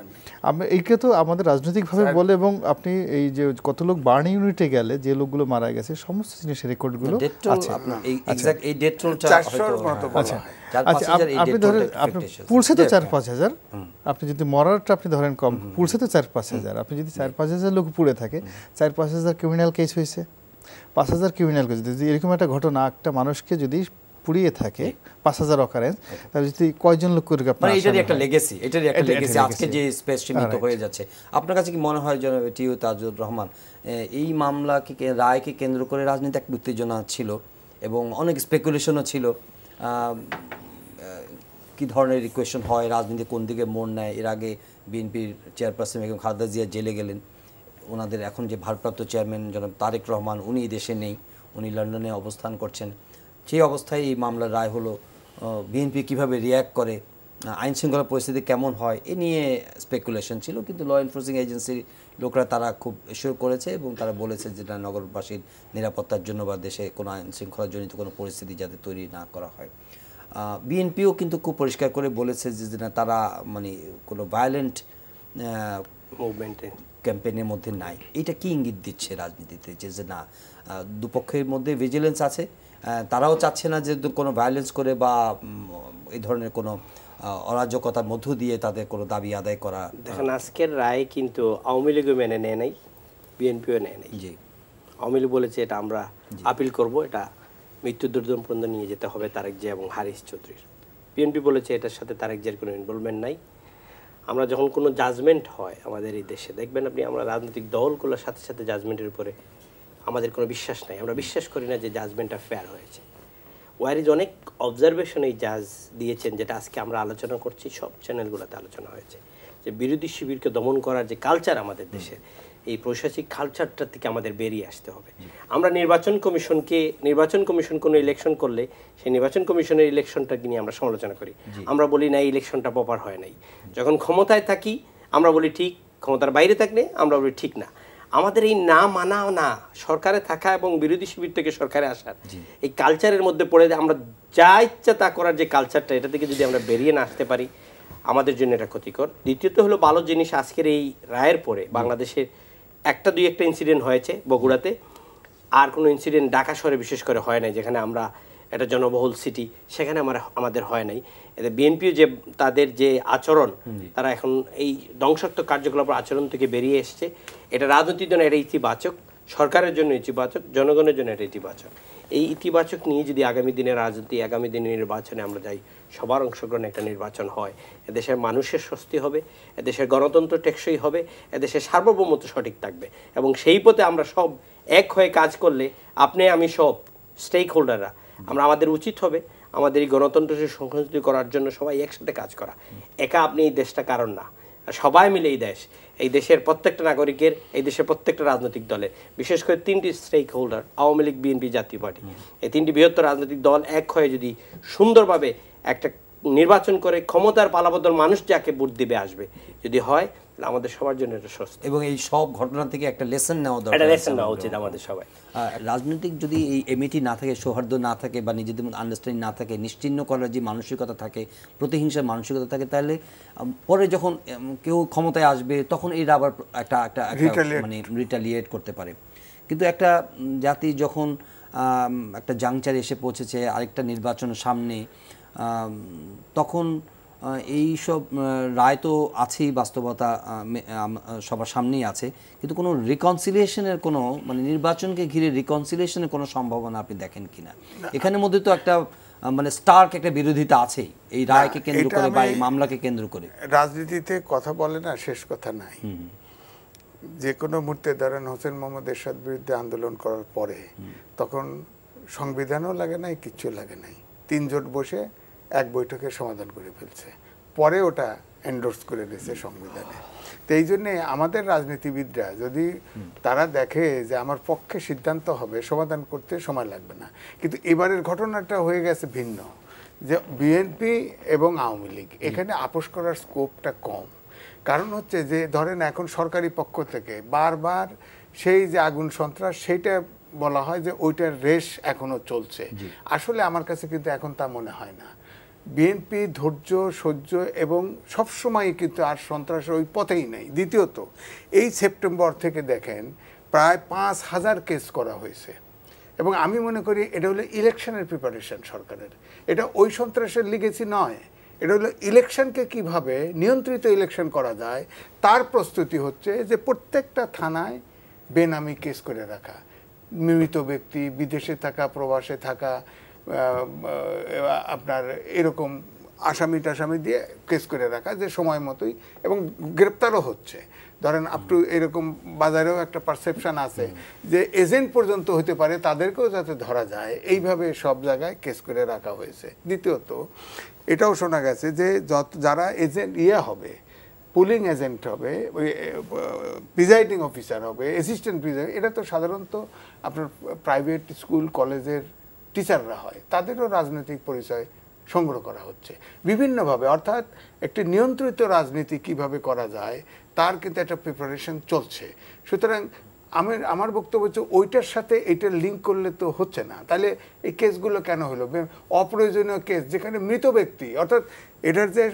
এইকে তো আমাদের রাজনৈতিকভাবে বলে, এবং আপনি এই যে কত লোক বার্ন ইউনিটে গেলে যে লোকগুলো মারা গেছে সমস্ত জিনিসের রেকর্ডগুলো আছে। এই ডেট রোলটা 400 মতো বলা হয়। আপনি ধরেন আপনি পুলসে তো 4-5 হাজার, আপনি যদি মরারটা আপনি ধরেন কম, পুলসে তো 4-5 হাজার, আপনি যদি 4-5 হাজার লোক পুড়ে থাকে, 4-5 হাজার ক্রিমিনাল কেস হয়েছে, 5,000 ক্রিমিনাল কেস। যদি এরকম একটা ঘটনা একটা মানুষকে যদি পুড়িয়ে থাকে 5,000 অকারেন্স, তাহলে যদি কয়জন লোক করে আপনার, এটারই একটা লেগেসি, আজকে যে স্পেস সীমিত হয়ে যাচ্ছে। আপনার কাছে কি মনে হয় জনাব টিউ তাজুর রহমান, এই মামলাকে রায়কে কেন্দ্র করে রাজনীতি এক উত্তেজনা ছিল এবং অনেক স্পেকুলেশনও ছিল, কি ধরনের ইকুয়েশন হয়, রাজনীতি কোন দিকে মোড় নেয়? এর আগে বিএনপির চেয়ারপারসন বেগম খালেদা জিয়া জেলে গেলেন, ওনাদের এখন যে ভারপ্রাপ্ত চেয়ারম্যান জনাব তারেক রহমান উনি দেশে নেই, উনি লন্ডনে অবস্থান করছেন। সেই অবস্থায় এই মামলার রায় হলো, বিএনপি কিভাবে রিয়্যাক্ট করে, আইন শৃঙ্খলা পরিস্থিতি কেমন হয়, এ নিয়ে স্পেকুলেশন ছিল। কিন্তু ল এনফোর্সিং এজেন্সির লোকরা তারা খুব এশিওর করেছে এবং তারা বলেছে যে নগরবাসীর নিরাপত্তার জন্য বা দেশে কোনো আইন শৃঙ্খলাজনিত কোনো পরিস্থিতি যাতে তৈরি না করা হয়। বিএনপিও কিন্তু খুব পরিষ্কার করে বলেছে যে না, তারা মানে কোনো ভায়োলেন্ট মুভমেন্টে ক্যাম্পেইনের মধ্যে নাই। এটা কি ইঙ্গিত দিচ্ছে রাজনীতিতে যে না, দুপক্ষের মধ্যে ভিজিলেন্স আছে, তারাও চাচ্ছে না যে কোনো ভায়োলেন্স করে বা এই ধরনের কোনো অরাজকতার মধ্য দিয়ে তাদের কোনো দাবি আদায় করা। দেখেন, আজকের রায় কিন্তু আওয়ামী লীগও মেনে নেয় নাই, বিএনপিও নেয় নাই। জি, আওয়ামী লীগ বলেছে এটা আমরা আপিল করব, এটা মৃত্যু দণ্ড পর্যন্ত নিয়ে যেতে হবে তারেক জিয়া এবং হারিস চৌধুরীর। বিএনপি বলেছে এটার সাথে তারেক জিয়ার কোনো ইনভলভমেন্ট নাই। আমরা যখন কোনো জাজমেন্ট হয় আমাদের এই দেশে, দেখবেন আপনি, আমরা রাজনৈতিক দলগুলোর সাথে সাথে জাজমেন্টের উপরে আমাদের কোনো বিশ্বাস নাই, আমরা বিশ্বাস করি না যে জাজমেন্টটা ফেয়ার হয়েছে। ওয়ারিজ অনেক অবজারভেশন এই জাজ দিয়েছেন, যেটা আজকে আমরা আলোচনা করছি, সব চ্যানেলগুলোতে আলোচনা হয়েছে, যে বিরোধী শিবিরকে দমন করার যে কালচার আমাদের দেশে, এই প্রশাসনিক কালচারটা থেকে আমাদের বেরিয়ে আসতে হবে। আমরা নির্বাচন কমিশন কোনো ইলেকশন করলে সেই নির্বাচন কমিশনের ইলেকশনটাকে নিয়ে আমরা সমালোচনা করি, আমরা বলি না এই ইলেকশনটা প্রপার হয় নাই। যখন ক্ষমতায় থাকি আমরা বলি ঠিক, ক্ষমতার বাইরে থাকলে আমরা বলি ঠিক না। আমাদের এই না মানা, না সরকারে থাকা এবং বিরোধী শিবির থেকে সরকারে আসার এই কালচারের মধ্যে পড়ে আমরা যা ইচ্ছা তা করার যে কালচারটা, এটা থেকে যদি আমরা বেরিয়ে না আসতে পারি আমাদের জন্য এটা ক্ষতিকর। দ্বিতীয়ত হলো ভালো জিনিস, আজকের এই রায়ের পরে বাংলাদেশের একটা ইনসিডেন্ট হয়েছে বগুড়াতে, আর কোনো ইনসিডেন্ট ঢাকা শহরে বিশেষ করে হয় নাই, যেখানে আমরা একটা জনবহুল সিটি, সেখানে আমাদের হয় নাই। এতে বিএনপিও যে তাদের যে আচরণ, তারা এখন এই ধ্বংসাত্মক কার্যকলাপের আচরণ থেকে বেরিয়ে এসছে, এটা রাজনীতির জন্য এটা ইতিবাচক, সরকারের জন্য ইতিবাচক, জনগণের জন্য এটা ইতিবাচক। এই ইতিবাচক নিয়ে যদি আগামী দিনের রাজনীতি, আগামী দিনের নির্বাচনে আমরা যাই, সবার অংশগ্রহণে একটা নির্বাচন হয়, এদেশের মানুষের স্বস্তি হবে, এদেশের গণতন্ত্র টেকসই হবে, এদেশের সার্বভৌমত্ব সঠিক থাকবে, এবং সেই পথে আমরা সব এক হয়ে কাজ করলে, আপনি আমি সব স্টেক হোল্ডাররা, আমাদের উচিত হবে আমাদের এই গণতন্ত্রকে সংহত করার জন্য সবাই একসাথে কাজ করা। একা আপনি এই দেশটা কারণ না, সবাই মিলে এই দেশের প্রত্যেকটা নাগরিকের, এই দেশের প্রত্যেকটা রাজনৈতিক দলের, বিশেষ করে 3টি স্টেক হোল্ডার, আওয়ামী লীগ, বিএনপি, জাতীয় পার্টি, এই 3টি বৃহত্তর রাজনৈতিক দল এক হয়ে যদি সুন্দরভাবে একটা নির্বাচন করে ক্ষমতার পালাবদল মানুষ যাকে ভোট দিবে আসবে, যদি হয় আমাদের সবার জন্য এটা স্বস্তি। এবং এই সব ঘটনা থেকে একটা লেসন নেওয়া দরকার, একটা লেসন নেওয়া উচিত আমাদের সবাই। রাজনৈতিক যদি এই এমিটি না থাকে, সৌহার্দ্য না থাকে বা নিজেদের মধ্যে আন্ডারস্ট্যান্ডিং না থাকে, নিশ্চিহ্ন করার যে মানসিকতা থাকে, প্রতিহিংসার মানসিকতা থাকে, তাহলে পরে যখন কেউ ক্ষমতায় আসবে তখন এরা আবার একটা মানে রিটালিয়েট করতে পারে। কিন্তু একটা জাতি যখন একটা জাংচারে এসে পৌঁছেছে, আরেকটা নির্বাচনের সামনে, তখন এই সব রায় তো আছেই, বাস্তবতা সবার সামনেই আছে, কিন্তু কোনো রিকনসিলিয়েশনের কোনো মানে নির্বাচনকে ঘিরে রিকনসিলিয়েশনের কোনো সম্ভাবনা আপনি দেখেন কিনা? এখানের মধ্যে তো একটা মানে স্টার্ক একটা বিরোধিতা আছেই এই রায়কে কেন্দ্র করে বা এই মামলাকে কেন্দ্র করে। রাজনীতিতে কথা বলে না, শেষ কথা নাই। যে কোনো মুহূর্তে ধরেন হোসেন মোহাম্মদ এরশাদ বিরুদ্ধে আন্দোলন করার পরে তখন সংবিধানও লাগে নাই, কিচ্ছু লাগে নাই, 3 জোট বসে এক বৈঠকে সমাধান করে ফেলছে। পরে ওটা এন্ডোর্স করে দিয়েছে সংবিধানে। তো এই জন্যে আমাদের রাজনীতিবিদরা যদি তারা দেখে যে আমার পক্ষে সিদ্ধান্ত হবে, সমাধান করতে সময় লাগবে না। কিন্তু এবারের ঘটনাটা হয়ে গেছে ভিন্ন, যে বিএনপি এবং আওয়ামী লীগ এখানে আপোষ করার স্কোপটা কম। কারণ হচ্ছে যে ধরেন এখন সরকারি পক্ষ থেকে বারবার সেই যে আগুন সন্ত্রাস সেইটা বলা হয় যে ওইটার রেশ এখনো চলছে। আসলে আমার কাছে কিন্তু এখন তা মনে হয় না। বিএনপি ধৈর্য সহ্য এবং সবসময় কিন্তু আর সন্ত্রাসের ওই পথেই নেই। দ্বিতীয়ত এই সেপ্টেম্বর থেকে দেখেন প্রায় 5,000 কেস করা হয়েছে, এবং আমি মনে করি এটা হলো ইলেকশনের প্রিপারেশন সরকারের, এটা ওই সন্ত্রাসের লিগেসি নয়। এটা হলো ইলেকশনকে কিভাবে নিয়ন্ত্রিত ইলেকশন করা যায় তার প্রস্তুতি হচ্ছে, যে প্রত্যেকটা থানায় বেনামি কেস করে রাখা, মৃত ব্যক্তি, বিদেশে থাকা, প্রবাসে থাকা, আপনার এরকম আসামি টাসামি দিয়ে কেস করে রাখা, যে সময় মতোই, এবং গ্রেপ্তারও হচ্ছে। ধরেন আপ টু এরকম বাজারেও একটা পারসেপশন আছে যে এজেন্ট পর্যন্ত হতে পারে, তাদেরকেও যাতে ধরা যায়, এইভাবে সব জায়গায় কেস করে রাখা হয়েছে। দ্বিতীয়ত এটাও শোনা গেছে যে যারা এজেন্ট হবে, পুলিং এজেন্ট হবে, ওই প্রিজাইডিং অফিসার হবে, অ্যাসিস্ট্যান্ট প্রিজাইডিং, এটা তো সাধারণত আপনার প্রাইভেট স্কুল কলেজের টিচাররা হয়, তাদেরও রাজনৈতিক পরিচয় সংগ্রহ করা হচ্ছে বিভিন্নভাবে। অর্থাৎ একটি নিয়ন্ত্রিত রাজনীতি কিভাবে করা যায় তার কিন্তু একটা প্রিপারেশন চলছে। সুতরাং আমার বক্তব্য হচ্ছে ওইটার সাথে এইটার লিঙ্ক করলে তো হচ্ছে না। তাহলে এই কেসগুলো কেন হলো অপ্রয়োজনীয় কেস, যেখানে মৃত ব্যক্তি, অর্থাৎ এটার যে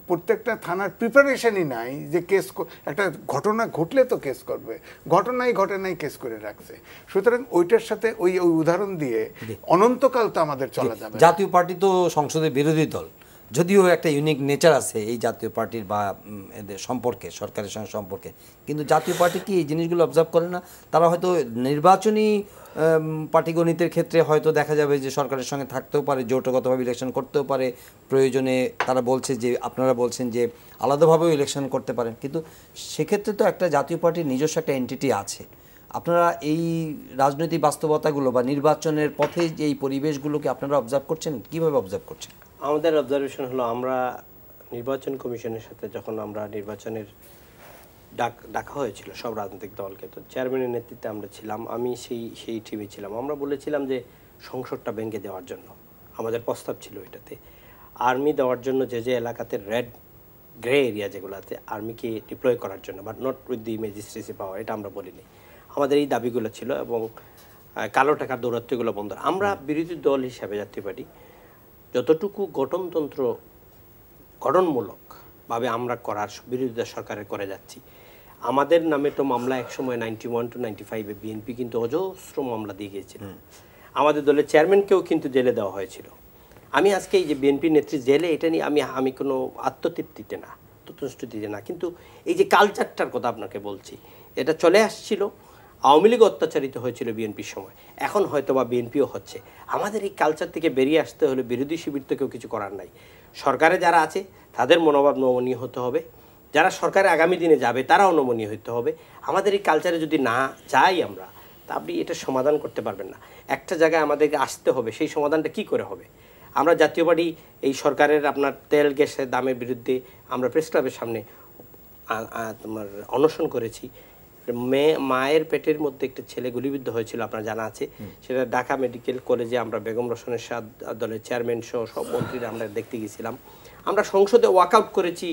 প্রত্যেকটা থানার প্রিপারেশনই নাই, যে কেস একটা ঘটনা ঘটলে তো কেস করবে, ঘটনাই কেস করে রাখছে। সুতরাং ওইটার সাথে ওই উদাহরণ দিয়ে অনন্তকাল তো আমাদের চলা যাবে। জাতীয় পার্টি তো সংসদের বিরোধী দল, যদিও একটা ইউনিক নেচার আছে এই জাতীয় পার্টির বা এদের সম্পর্কে, সরকারের সঙ্গে সম্পর্কে, কিন্তু জাতীয় পার্টি কি এই জিনিসগুলো অবজার্ভ করে না? তারা হয়তো নির্বাচনী পাটিগণিতের ক্ষেত্রে হয়তো দেখা যাবে যে সরকারের সঙ্গে থাকতেও পারে, জোটগতভাবে ইলেকশন করতেও পারে, প্রয়োজনে তারা বলছে যে, আপনারা বলছেন যে আলাদাভাবেও ইলেকশন করতে পারেন, কিন্তু সেক্ষেত্রে তো একটা জাতীয় পার্টির নিজস্ব একটা এন্টিটি আছে। আপনারা এই রাজনৈতিক বাস্তবতাগুলো বা নির্বাচনের পথে যে এই পরিবেশগুলোকে আপনারা অবজার্ভ করছেন, কীভাবে অবজার্ভ করছেন? আমাদের অবজারভেশন হলো, আমরা নির্বাচন কমিশনের সাথে যখন আমরা নির্বাচনের ডাকা হয়েছিল সব রাজনৈতিক দলকে, তো চেয়ারম্যানের নেতৃত্বে আমরা ছিলাম, আমি সেই টিমে ছিলাম। আমরা বলেছিলাম যে সংসদটা ভেঙে দেওয়ার জন্য আমাদের প্রস্তাব ছিল এটাতে, আর্মি দেওয়ার জন্য, যে এলাকাতে রেড গ্রে এরিয়া যেগুলোতে আর্মিকে ডিপ্লয় করার জন্য, but not with the magistracy পাওয়ার, এটা আমরা বলিনি। আমাদের এই দাবিগুলো ছিল, এবং কালো টাকার দৌরাত্ম্যগুলো বন্ধ। আমরা বিরোধী দল হিসাবে জাতীয় পার্টি যতটুকু গঠনমূলকভাবে আমরা করার বিরোধিতা সরকারের করে যাচ্ছি। আমাদের নামে তো মামলা একসময় 91 to 95-এ বিএনপি কিন্তু অজস্র মামলা দিয়ে গিয়েছিল। আমাদের দলের চেয়ারম্যানকেও কিন্তু জেলে দেওয়া হয়েছিল। আমি আজকে এই যে বিএনপি নেত্রী জেলে, এটা নিয়ে আমি কোনো আত্মতৃপ্তিতে না, তুষ্টতিতে না, কিন্তু এই যে কালচারটার কথা আপনাকে বলছি, এটা চলে আসছিল। আওয়ামী লীগ অত্যাচারিত হয়েছিল বিএনপির সময়, এখন হয়তো বা বিএনপিও হচ্ছে। আমাদের এই কালচার থেকে বেরিয়ে আসতে হলে বিরোধী শিবির থেকেও কিছু করার নাই। সরকারে যারা আছে তাদের মনোভাব নমনীয় হতে হবে, যারা সরকারে আগামী দিনে যাবে তারাও নমনীয় হতে হবে। আমাদের এই কালচারে যদি না যাই আমরা, তা আপনি এটা সমাধান করতে পারবেন না। একটা জায়গায় আমাদেরকে আসতে হবে, সেই সমাধানটা কি করে হবে? আমরা জাতীয় পার্টি এই সরকারের আপনার তেল গ্যাসের দামের বিরুদ্ধে আমরা প্রেস ক্লাবের সামনে তোমার অনশন করেছি। মায়ের পেটের মধ্যে একটা ছেলে গুলিবিদ্ধ হয়েছিল, আপনার জানা আছে। সেটা ঢাকা মেডিকেল কলেজে আমরা বেগম রোশনের শাহ দলের চেয়ারম্যান সহ সব মন্ত্রীরা আমরা দেখতে গেছিলাম। আমরা সংসদে ওয়াকআউট করেছি,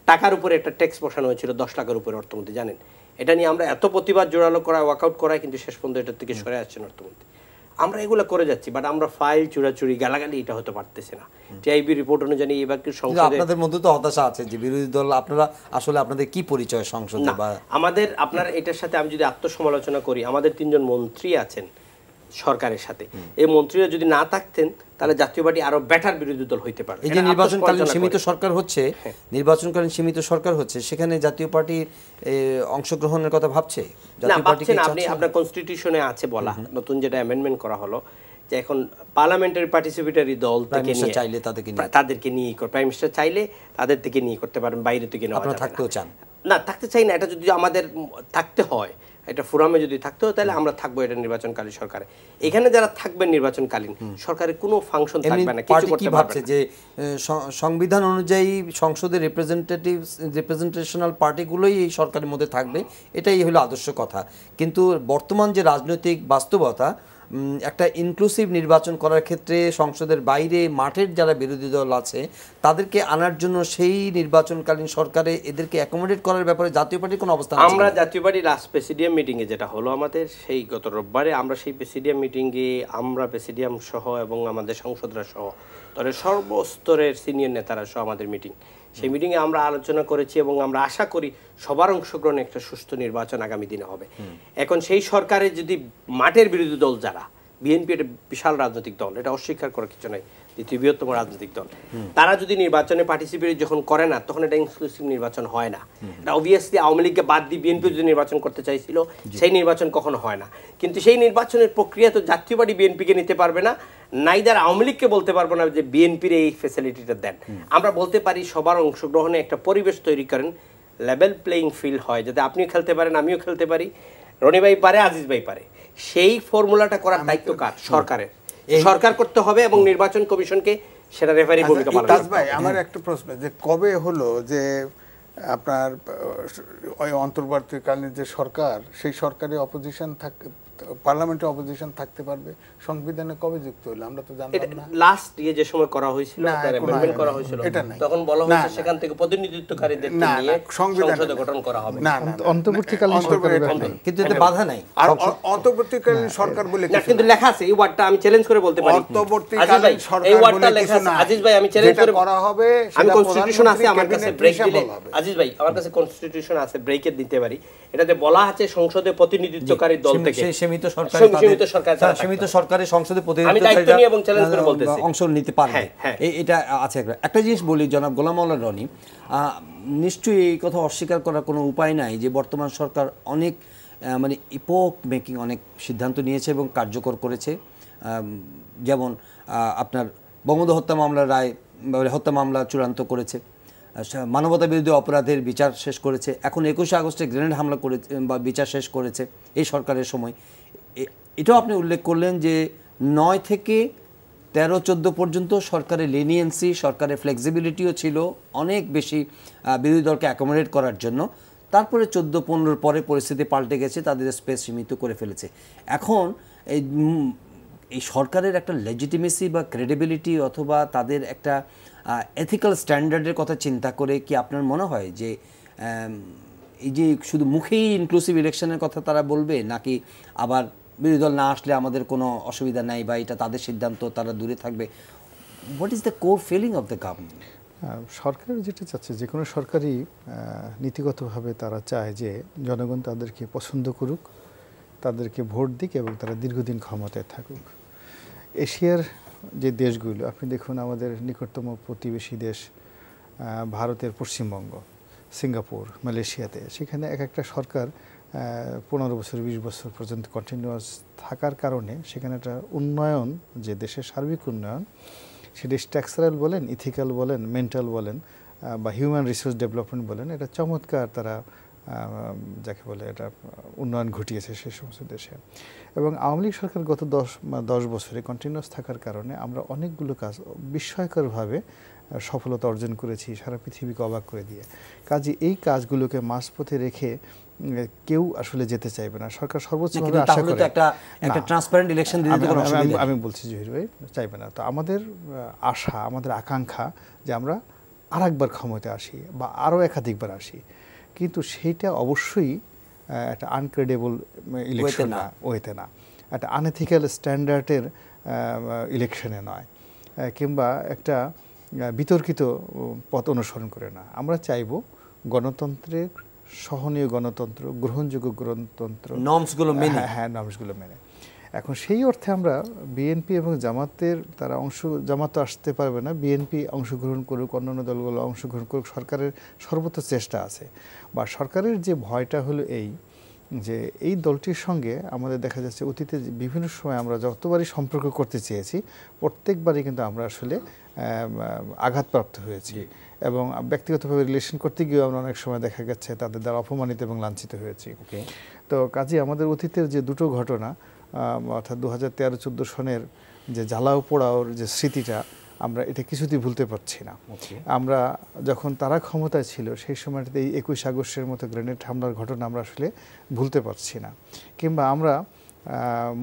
টাকার উপরে একটা ট্যাক্স বসানো হয়েছিল 10 লাখের উপরে, অর্থমন্ত্রী জানেন। এটা নিয়ে আমরা এত প্রতিবাদ জোরালো করা, ওয়াকআউট করায়, কিন্তু শেষ পর্যন্ত এটার থেকে সরে আসছেন অর্থমন্ত্রী। আমরা এগুলো করে যাচ্ছি, বাট আমরা ফাইল চুরাচুরি গালাগালি এটা হতে পারতেছে না। টিআইবি রিপোর্ট অনুযায়ী এবার কি সংসদে আপনাদের মধ্যে তো হতাশা আছে যে বিরোধী দল, আপনারা আসলে আপনাদের কি পরিচয় সংসদে? বা আমাদের আপনার এটার সাথে আমি যদি আত্মসমালোচনা করি, আমাদের 3 জন মন্ত্রী আছেন সরকারের সাথে, এই মন্ত্রীরা যদি না থাকতেন তাহলে জাতীয় পার্টি আরো বেটার বিরোধী দল হইতে পারে। এই যে নির্বাচনকালীন সীমিত সরকার হচ্ছে, নির্বাচনকালীন সীমিত সরকার হচ্ছে, সেখানে জাতীয় পার্টি অংশগ্রহণের কথা ভাবছে? জাতীয় পার্টি আপনি আপনার কনস্টিটিউশনে আছে বলা, নতুন যেটা অ্যামেন্ডমেন্ট করা হলো, যে এখন পার্লামেন্টারি পার্টিসিপেটরি দল থেকে নিয়ে চাইলে তাদেরকে নিয়ে প্রাইম মিনিস্টার চাইলে তাদের থেকে নিয়ে করতে পারেন, বাইরে থেকে আপনারা থাকতেও চান? না থাকতে চাই না, এটা যদি আমাদের থাকতে হয়, এটা ফোরামে যদি থাকতে হয় তাহলে আমরা থাকবো এটা নির্বাচনকালীন সরকারে। এখানে যারা থাকবেন নির্বাচনকালীন সরকারের কোনো ফাংশন থাকবে না, কিছু করতে পারবে না। যে সংবিধান অনুযায়ী সংসদের রিপ্রেজেন্টেশনাল পার্টিগুলোই এই সরকারের মধ্যে থাকবে, এটাই হলো আদর্শ কথা। কিন্তু বর্তমান যে রাজনৈতিক বাস্তবতা, একটা ইনক্লুসিভ নির্বাচন করার ক্ষেত্রে সংসদের বাইরে মাঠের যারা বিরোধী দল আছে তাদেরকে আনার জন্য সেই নির্বাচনকালীন সরকারে এদেরকে অ্যাকোমোডেট করার ব্যাপারে জাতীয় পার্টির কোনো অবস্থান আছে? আমরা জাতীয় পার্টি লাস্ট প্রেসিডিয়াম মিটিংয়ে যেটা হলো আমাদের সেই গত রোববারে, আমরা সেই প্রেসিডিয়াম মিটিংয়ে আমরা প্রেসিডিয়াম সহ এবং আমাদের সংসদরা সহ তবে সর্বস্তরের সিনিয়র নেতারা সহ আমাদের মিটিং, সেই মিটিংয়ে আমরা আলোচনা করেছি এবং আমরা আশা করি সবার অংশগ্রহণে একটা সুষ্ঠু নির্বাচন আগামী দিনে হবে। এখন সেই সরকারে যদি মাঠের বিরোধী দল যারা, বিএনপি একটা বিশাল রাজনৈতিক দল, এটা অস্বীকার করার কিছু নাই, দ্বিতীয় বৃহত্তম রাজনৈতিক দল, তারা যদি নির্বাচনে পার্টিসিপেট যখন করে না তখন এটা ইনক্লুসিভ নির্বাচন হয় না। এটা অবভিয়াসলি আওয়ামী লীগকে বাদ দিয়ে বিএনপি যদি নির্বাচন করতে চাইছিল সেই নির্বাচন কখনো হয় না। কিন্তু সেই নির্বাচনের প্রক্রিয়া তো জাতীয় পার্টি বিএনপিকে নিতে পারবে না, নাইদার আওয়ামী লীগকে বলতে পারবো না যে বিএনপির এই ফ্যাসিলিটিটা দেন। আমরা বলতে পারি সবার অংশগ্রহণে একটা পরিবেশ তৈরি করেন, লেভেল প্লেইং ফিল্ড হয়, যাতে আপনিও খেলতে পারেন, আমিও খেলতে পারি, রনি ভাই পারে, আজিজ ভাই পারে। সেই ফর্মুলাটা করার দায়িত্ব কার? সরকারের। সরকার করতে হবে এবং নির্বাচন কমিশনকে সেটা রেফারি ভূমিকা পালন করতে হবে। ভাই আমার একটা প্রশ্ন, যে কবে হলো যে আপনার ওই অন্তর্বর্তীকালীন যে সরকার, সেই সরকারে অপোজিশন পার্লামেন্টে অপোজিশন থাকতে পারবে, সংবিধানে কবে যুক্ত হলো আমরা তো জানতাম না। লাস্ট যে সময় করা হয়েছিল, অ্যামেন্ডমেন্ট করা হয়েছিল, তখন বলা হয়েছে সেখান থেকে প্রতিনিধিত্বকারীদের নিয়ে সংসদ গঠন করা হবে। না অন্তর্বর্তীকালীন সরকারের কিন্তু এতে বাধা নাই। আর অন্তর্বর্তীকালীন সরকার বলে না, কিন্তু লেখা আছে, এই ওয়ার্ডটা আমি চ্যালেঞ্জ করে বলতে পারি, অন্তর্বর্তীকালীন সরকার এই ওয়ার্ডটা বলে লেখা কিছু আছে। না। আজিজ ভাই আমি চ্যালেঞ্জ করে করা হবে, আমি কনস্টিটিউশন আছে আমার কাছে, ব্রেক দিলে আজিজ ভাই আমার কাছে কনস্টিটিউশন আছে, ব্রেকে দিতে পারি। এটাতে বলা আছে সংসদে প্রতিনিধিত্বকারী দল থেকে সীমিত সরকারের সংসদে অংশ নিতে পারবে, এটা আছে। একটা জিনিস বলি জনাব গোলাম মাওলা রনি, নিশ্চয়ই এই কথা অস্বীকার করার কোনো উপায় নাই যে বর্তমান সরকার অনেক মানে ইপোক মেকিং অনেক সিদ্ধান্ত নিয়েছে এবং কার্যকর করেছে। যেমন আপনার বঙ্গবন্ধু হত্যা মামলার রায়, হত্যা মামলা চূড়ান্ত করেছে, মানবতা বিরোধী অপরাধের বিচার শেষ করেছে, এখন 21 আগস্টে গ্রেনেড হামলা করেছে বা বিচার শেষ করেছে এই সরকারের সময়। এটাও আপনি উল্লেখ করলেন যে 9 থেকে 13-14 পর্যন্ত সরকারের লেনিয়েন্সি, সরকারের ফ্লেক্সিবিলিটিও ছিল অনেক বেশি বিরোধী দলকে অ্যাকোমোডেট করার জন্য। তারপরে 14-15 পরে পরিস্থিতি পাল্টে গেছে, তাদের স্পেস সীমিত করে ফেলেছে। এখন এই সরকারের একটা লেজিটিমেসি বা ক্রেডিবিলিটি অথবা তাদের একটা এথিক্যাল স্ট্যান্ডার্ডের কথা চিন্তা করে কি আপনার মনে হয় যে এই যে শুধু মুখেই ইনক্লুসিভ ইলেকশনের কথা তারা বলবে, নাকি আবার বিরোধী দল না আসলে আমাদের কোনো অসুবিধা নাই বা এটা তাদের সিদ্ধান্ত, তারা দূরে থাকবে? What is the core feeling of the government? সরকার যেটা চাচ্ছে, যে কোনো সরকারই নীতিগতভাবে তারা চায় যে জনগণ তাদেরকে পছন্দ করুক, তাদেরকে ভোট দিক এবং তারা দীর্ঘদিন ক্ষমতায় থাকুক। এশিয়ার যে দেশগুলো আপনি দেখুন, আমাদের নিকটতম প্রতিবেশী দেশ ভারতের পশ্চিমবঙ্গ, সিঙ্গাপুর, মালয়েশিয়াতে, সেখানে এক একটা সরকার 15 বছর 20 বছর পর্যন্ত কন্টিনিউয়াস থাকার কারণে সেখানে একটা উন্নয়ন, যে দেশের সার্বিক উন্নয়ন, সেটা স্ট্রাকচারাল বলেন, ইথিক্যাল বলেন, মেন্টাল বলেন বা হিউম্যান রিসোর্স ডেভেলপমেন্ট বলেন, এটা চমৎকার তারা যাকে বলে এটা উন্নয়ন ঘটিয়েছে সেই সমস্ত দেশে। এবং আওয়ামী লীগ সরকার গত 10 বছরে কন্টিনিউয়াস থাকার কারণে আমরা অনেকগুলো কাজ বিস্ময়করভাবে সফলতা অর্জন করেছি, সারা পৃথিবীকে অবাক করে দিয়ে। কাজে এই কাজগুলোকে মাঝপথে রেখে কেউ আসলে যেতে চাইবে না। সরকার সর্বোচ্চভাবে আশা করে একটা ট্রান্সপারেন্ট ইলেকশন দিতে কোনো অসুবিধা নেই। আমি বলছি জহির ভাই চাইবে না। তো আমাদের আশা, আমাদের আকাঙ্ক্ষা যে আমরা আরেকবার ক্ষমতায় আসি বা আরও একাধিকবার আসি, কিন্তু সেইটা অবশ্যই একটা আনক্রেডিবল ইলেকশন না, ওইতে না, একটা আনএথিক্যাল স্ট্যান্ডার্ডের ইলেকশনে নয়, কিংবা একটা বিতর্কিত পথ অনুসরণ করে না। আমরা চাইব গণতন্ত্রের, সহনীয় গণতন্ত্র, গ্রহণযোগ্য গণতন্ত্র, নর্মসগুলো মেনে। হ্যাঁ, নর্মসগুলো মেনে। এখন সেই অর্থে আমরা বিএনপি এবং জামাতের জামাত আসতে পারবে না, বিএনপি অংশগ্রহণ করুক, অন্যান্য দলগুলো অংশগ্রহণ করুক, সরকারের সর্বোচ্চ চেষ্টা আছে। বা সরকারের যে ভয়টা হলো এই যে এই দলটির সঙ্গে আমাদের দেখা যাচ্ছে অতীতে বিভিন্ন সময় আমরা যতবারই সম্পর্ক করতে চেয়েছি প্রত্যেকবারই কিন্তু আমরা আসলে আঘাতপ্রাপ্ত হয়েছি এবং ব্যক্তিগতভাবে রিলেশন করতে গিয়েও আমরা অনেক সময় দেখা গেছে তাদের দ্বারা অপমানিত এবং লাঞ্ছিত হয়েছি। তো কাজে আমাদের অতীতের যে দুটো ঘটনা অর্থাৎ 2013-14 সনের যে জ্বালাও পোড়াওর যে স্মৃতিটা আমরা এটা কিছুতেই ভুলতে পারছি না। আমরা যখন তারা ক্ষমতায় ছিল সেই সময়টাতে এই 21 আগস্টের মতো গ্রেনেড হামলার ঘটনা আমরা আসলে ভুলতে পারছি না। কিংবা আমরা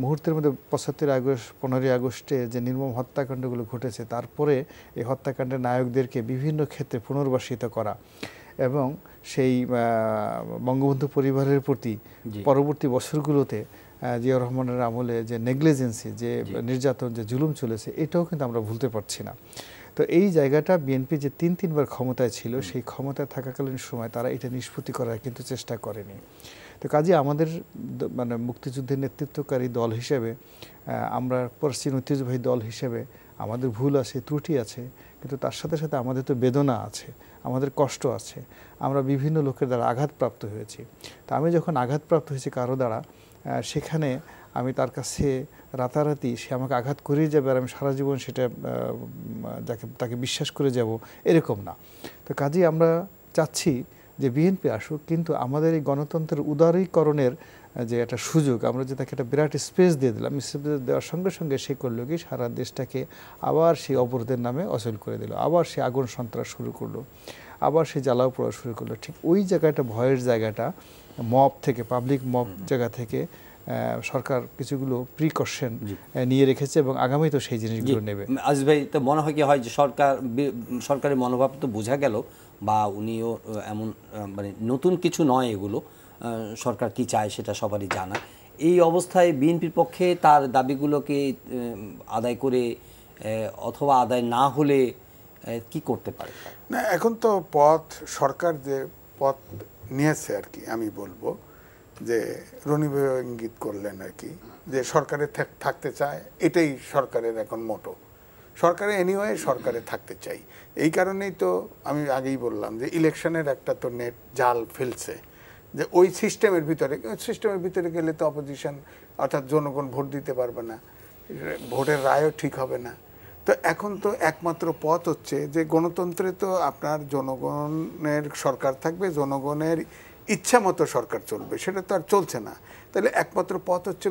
মুহূর্তের মধ্যে 75 আগস্ট 15 আগস্টে যে নির্মম হত্যাকাণ্ডগুলো ঘটেছে তারপরে এই হত্যাকাণ্ডের নায়কদেরকে বিভিন্ন ক্ষেত্রে পুনর্বাসিত করা এবং সেই বঙ্গবন্ধু পরিবারের প্রতি পরবর্তী বছরগুলোতে জিয়াউর রহমানের আমলে যে নেগলিজেন্সি, যে নির্যাতন, যে জুলুম চলেছে, এটাও কিন্তু আমরা ভুলতে পারছি না। তো এই জায়গাটা বিএনপি যে তিনবার ক্ষমতায় ছিল সেই ক্ষমতায় থাকাকালীন সময় তারা এটা নিষ্পত্তি করার কিন্তু চেষ্টা করেনি। তো কাজে আমাদের মানে মুক্তিযুদ্ধের নেতৃত্বকারী দল হিসেবে আমরা পশ্চিম ঐতিহ্যবাহী দল হিসেবে আমাদের ভুল আছে, ত্রুটি আছে, কিন্তু তার সাথে সাথে আমাদের তো বেদনা আছে, আমাদের কষ্ট আছে, আমরা বিভিন্ন লোকের দ্বারা আঘাতপ্রাপ্ত হয়েছি। তো আমি যখন আঘাতপ্রাপ্ত হয়েছি কারো দ্বারা, সেখানে আমি তার কাছে রাতারাতি সে আমাকে আঘাত করেই যাবে আর আমি সারা জীবন সেটা তাকে বিশ্বাস করে যাব, এরকম না। তো কাজেই আমরা চাচ্ছি যে বিএনপি আসুক, কিন্তু আমাদের এই গণতন্ত্রের উদারীকরণের যে একটা সুযোগ, আমরা যে তাকে একটা বিরাট স্পেস দিয়ে দিলাম, স্পেস দেওয়ার সঙ্গে সঙ্গে সে করলো কি সারা দেশটাকে আবার সেই অবরোধের নামে অচল করে দিল, আবার সে আগুন সন্ত্রাস শুরু করলো, আবার সে জ্বালাও পোড়া শুরু করলো। ঠিক ওই জায়গাটা, ভয়ের জায়গাটা, মব থেকে, পাবলিক মব জায়গা থেকে সরকার কিছুগুলো প্রিকশন নিয়ে রেখেছে এবং আগামী তো সেই জিনিসগুলো নেবে। আজিজ ভাই, তো মনে হয় কি হয় যে সরকারের মনোভাব তো বোঝা গেল, বা উনিও এমন মানে নতুন কিছু নয় এগুলো, সরকার কি চায় সেটা সবারই জানা। এই অবস্থায় বিএনপির পক্ষে তার দাবিগুলোকে আদায় করে অথবা আদায় না হলে কি করতে পারে? না, এখন তো সরকার যে পথ নিয়েছে আর কি, আমি বলবো যে রনি ভাই ইঙ্গিত করলেন আর কি, যে সরকারে থাকতে চায়, এটাই সরকারের এখন মোটো। সরকারে এনিওয়ে সরকারে থাকতে চাই, এই কারণেই তো আমি আগেই বললাম যে ইলেকশনের একটা তো নেট জাল ফেলছে, যে ওই সিস্টেমের ভিতরে গেলে তো অপোজিশন অর্থাৎ জনগণ ভোট দিতে পারবে না, ভোটের রায়ও ঠিক হবে না। তো এখন তো একমাত্র পথ হচ্ছে যে গণতন্ত্রে তো আপনার জনগণের সরকার থাকবে, জনগণের ইচ্ছা মতো সরকার চলবে, সেটা তো আর চলছে না। তাহলে একমাত্র পথ হচ্ছে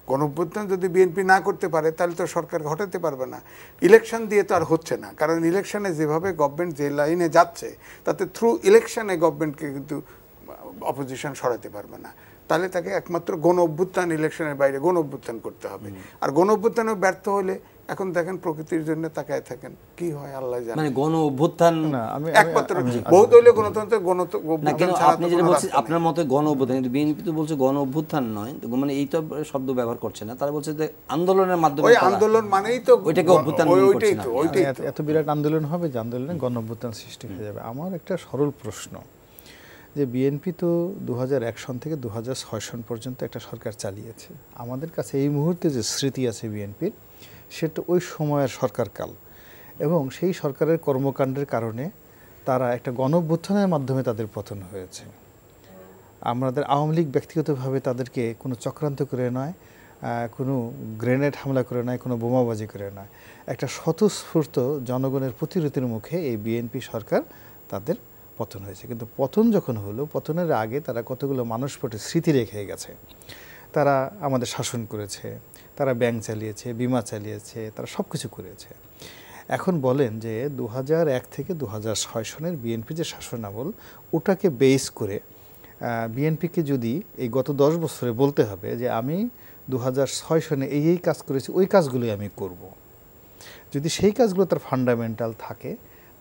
গণঅভ্যুত্থান যদি বিএনপি না করতে পারে তাহলে তো সরকার ঘটাতে পারবে না। ইলেকশন দিয়ে তো আর হচ্ছে না, কারণ ইলেকশনে যেভাবে গভর্নমেন্ট যে লাইনে যাচ্ছে তাতে থ্রু ইলেকশনে গভর্নমেন্টকে কিন্তু অপোজিশন সরাতে পারবে না। তাহলে তাকে একমাত্র গণঅভ্যুত্থান, ইলেকশনের বাইরে গণঅভ্যুত্থান করতে হবে। আর গণঅভ্যুত্থানও ব্যর্থ হলে এখন দেখেন প্রকৃতির জন্য তাকায় থাকেন, কি হয় আল্লাহ জানে। মানে গণ-অভ্যুত্থান একমাত্র বহুদলীয় গণতন্ত্র, আপনার মতে গণ-অভ্যুত্থান, কিন্তু বিএনপি তো বলছে গণ-অভ্যুত্থান নয়, মানে এই তো শব্দ ব্যবহার করছে না, তারা বলছে যে আন্দোলনের মাধ্যমে, ওই আন্দোলন মানেই তো ওইটাকে অভ্যুত্থান, ওইটাই এত বিরাট আন্দোলন হবে যে আন্দোলনে গণ-অভ্যুত্থান সৃষ্টি হয়ে যাবে। আমার একটা সরল প্রশ্ন, যে বিএনপি তো 2001 সন থেকে 2006 সন পর্যন্ত একটা সরকার চালিয়েছে। আমাদের কাছে এই মুহূর্তে যে স্মৃতি আছে বিএনপির, সেটা ওই সময়ের সরকারকাল, এবং সেই সরকারের কর্মকাণ্ডের কারণে তারা একটা গণঅভ্যুত্থানের মাধ্যমে তাদের পতন হয়েছে। আমাদের আওয়ামী লীগ ব্যক্তিগতভাবে তাদেরকে কোনো চক্রান্ত করে নয়, কোনো গ্রেনেড হামলা করে নয়, কোনো বোমাবাজি করে নয়, একটা স্বতঃস্ফূর্ত জনগণের প্রতিরোধের মুখে এই বিএনপি সরকার তাদের পতন হয়েছে। কিন্তু পতন যখন হলো, পতনের আগে তারা কতগুলো মানুষপটে স্মৃতি রেখে গেছে। তারা আমাদের শাসন করেছে, তারা ব্যাংক চালিয়েছে, বিমা চালিয়েছে, তারা সব কিছু করেছে। এখন বলেন যে 2001 থেকে 2006 সনের বিএনপি যে শাসনামল, ওটাকে বেস করে বিএনপিকে যদি এই গত 10 বছরে বলতে হবে যে আমি 2006 সনে এই কাজ করেছি, ওই কাজগুলোই আমি করব, যদি সেই কাজগুলো তার ফান্ডামেন্টাল থাকে,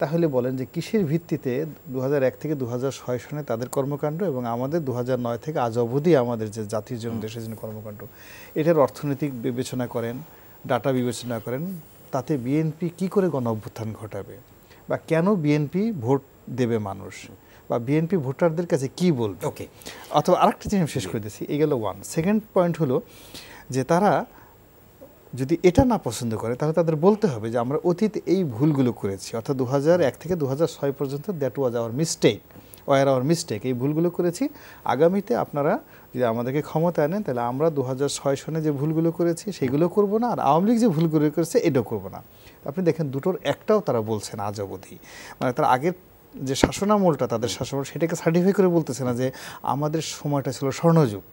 তাহলে বলেন যে কিসের ভিত্তিতে 2001 থেকে 2006 সনে তাদের কর্মকাণ্ড এবং আমাদের 2009 থেকে আজ অবধি আমাদের যে জাতির জন্য, দেশের জন্য কর্মকাণ্ড, এটার অর্থনৈতিক বিবেচনা করেন, ডাটা বিবেচনা করেন, তাতে বিএনপি কি করে গণ-অভ্যুত্থান ঘটাবে, বা কেন বিএনপি ভোট দেবে মানুষ, বা বিএনপি ভোটারদের কাছে কি বলবে। ওকে, অথবা আরেকটা জিনিস শেষ করে দিচ্ছি, এই গেল ওয়ান। সেকেন্ড পয়েন্ট হলো যে তারা যদি এটা না পছন্দ করে তাহলে তাদের বলতে হবে যে আমরা অতীতে এই ভুলগুলো করেছি, অর্থাৎ 2001 থেকে 2006 পর্যন্ত দ্যাট ওয়াজ আওয়ার মিস্টেক, এই ভুলগুলো করেছি। আগামীতে আপনারা যদি আমাদেরকে ক্ষমতা আনেন তাহলে আমরা 2006 সনে যে ভুলগুলো করেছি সেগুলো করব না, আর আওয়ামী লীগ যে ভুলগুলো করেছে এটাও করব না। আপনি দেখেন দুটোর একটাও তারা বলছে না আজ অবধি। মানে তার আগের যে শাসনামলটা তাদের শাসনামল সেটাকে সার্টিফাই করে বলতেছে না যে আমাদের সময়টা ছিল স্বর্ণযুগ,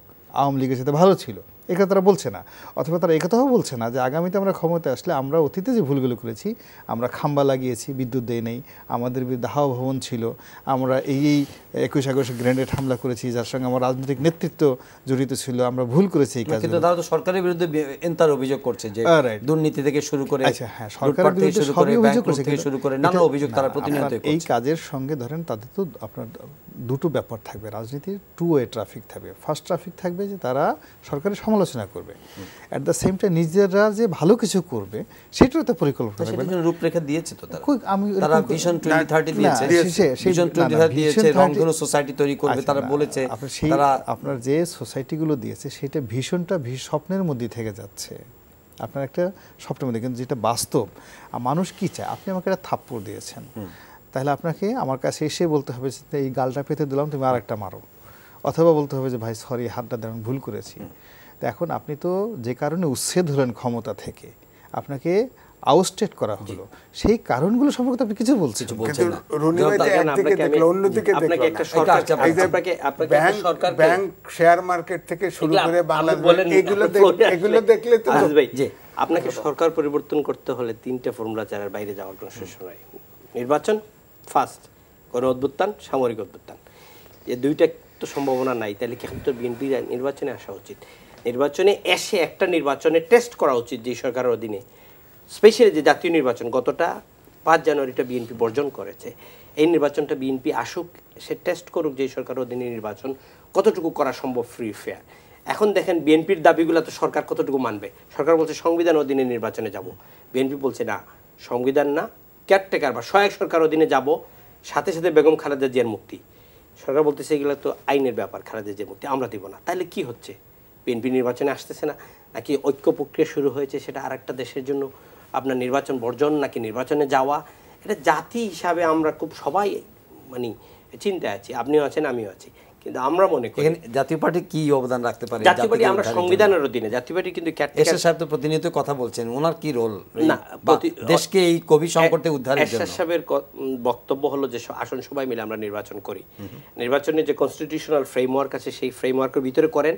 আওয়ামী লীগের সাথে ভালো ছিল, এটা তারা বলছে না। অথবা তারা একথাও বলছে না যে আগামীতে আমরা ক্ষমতায় আসলে আমরা অতীতে যে ভুলগুলো করেছি, আমরা খাম্বা লাগিয়েছি, বিদ্যুৎ দেয় নেই, আমাদের বিরুদ্ধে হাওয়া ভবন ছিল, আমরা এই 21 আগস্ট গ্রেনেড হামলা করেছি যার সঙ্গে আমার রাজনৈতিক নেতৃত্ব জড়িত ছিল, আমরা ভুল করেছি এই কাজ। কিন্তু তারা তো সরকারের বিরুদ্ধে এন্তার অভিযোগ করছে যে দুর্নীতি থেকে শুরু করে, আচ্ছা হ্যাঁ, সরকারের বিরুদ্ধে সবই অভিযোগ করছে, থেকে শুরু করে নানা অভিযোগ তারা প্রতিনিয়ত করছে। এই কাজের সঙ্গে ধরেন তাদের তো আপনার দুটো ব্যাপার থাকবে, রাজনীতির টু ওয়ে ট্রাফিক থাকবে। ফার্স্ট ট্রাফিক থাকবে যে তারা সরকারের সমালোচনা করবে, অ্যাট দ্য সেম টাইম নিজেরা যে ভালো কিছু করবে সেটাও তো পরিকল্পনা থাকবে। রূপরেখা দিয়েছে তো তারা, আমি তারা ভিশন 2030 দিয়েছে, ভিশন 2030 দিয়েছে, রংধনু সোসাইটি তৈরি করবে তারা বলেছে। তারা আপনার যে সোসাইটিগুলো দিয়েছে সেটা ভীষণটা স্বপ্নের মধ্যে থেকে যাচ্ছে, আপনার একটা স্বপ্নের মধ্যে, কিন্তু যেটা বাস্তব মানুষ কি চায়। আপনি আমাকে একটা থাপ্পড় দিয়েছেন, তাহলে আপনাকে আমার কাছে এসে বলতে হবে যে এই গালটা পেতে দিলাম, তুমি আর একটা মারো, অথবা বলতে হবে যে ভাই সরি হাতটা দেন, আমি ভুল করেছি। তো এখন আপনি তো যে কারণে উচ্ছেদ হলেন ক্ষমতা থেকে, আপনাকে আউটস্টেট করা হলো, সেই কারণগুলো সম্পর্কে আপনি কিছু বলছেন না। ব্যাংক, শেয়ার মার্কেট থেকে শুরু করে বাংলাদেশ, এগুলো দেখলে তো আপনাকে সরকার পরিবর্তন করতে হলে 3টে ফর্মুলা চারের বাইরে যাওয়ার কোনো শেষ নয়। নির্বাচন ফার্স্ট, গণ অভ্যুত্থান, সামরিক অভ্যুত্থান, এই দুইটা তো সম্ভাবনা নাই। তাহলে কি তো বিএনপি নির্বাচনে আসা উচিত, নির্বাচনে এসে একটা নির্বাচনে টেস্ট করা উচিত যে সরকারের অধীনে, স্পেশালি যে জাতীয় নির্বাচন গতটা 5 জানুয়ারিটা বিএনপি বর্জন করেছে, এই নির্বাচনটা বিএনপি আসুক, সে টেস্ট করুক যে সরকারের অধীনে নির্বাচন কতটুকু করা সম্ভব ফ্রি ফেয়ার। এখন দেখেন বিএনপির দাবিগুলো তো সরকার কতটুকু মানবে। সরকার বলছে সংবিধান অধীনে নির্বাচনে যাব, বিএনপি বলছে না সংবিধান না, কেয়ারটেকার বা সহায়ক সরকার অধীনে যাব, সাথে সাথে বেগম খালেদা জিয়ার মুক্তি। সরকার বলতেছে এগুলো তো আইনের ব্যাপার, খালেদা জিয়ার মুক্তি আমরা দিব না। তাহলে কি হচ্ছে, বিএনপি নির্বাচনে আসতেছে না, নাকি ঐক্য প্রক্রিয়া শুরু হয়েছে সেটা আরেকটা দেশের জন্য আপনার নির্বাচন বর্জন, নাকি নির্বাচনে যাওয়া? এটা জাতি হিসাবে আমরা খুব সবাই মানে চিন্তায় আছি, আপনিও আছেন আমিও আছি, কিন্তু আমরা মনে করি জাতীয় পার্টি কি অবদান রাখতে পারে? জাতীয় পার্টি আমরা সংবিধানের অধীনে, জাতীয় পার্টি কিন্তু এরশাদ সাহেব তো প্রতিনিয়ত কথা বলছেন, ওনার কি রোল দেশকে এই কোভিড সংকটে উদ্ধারের জন্য? এরশাদ সাহেবের বক্তব্য হলো যে আসুন সবাই মিলে আমরা নির্বাচন করি, নির্বাচনের যে কনস্টিটিউশনাল ফ্রেমওয়ার্ক আছে সেই ফ্রেমওয়ার্কের ভিতরে করেন,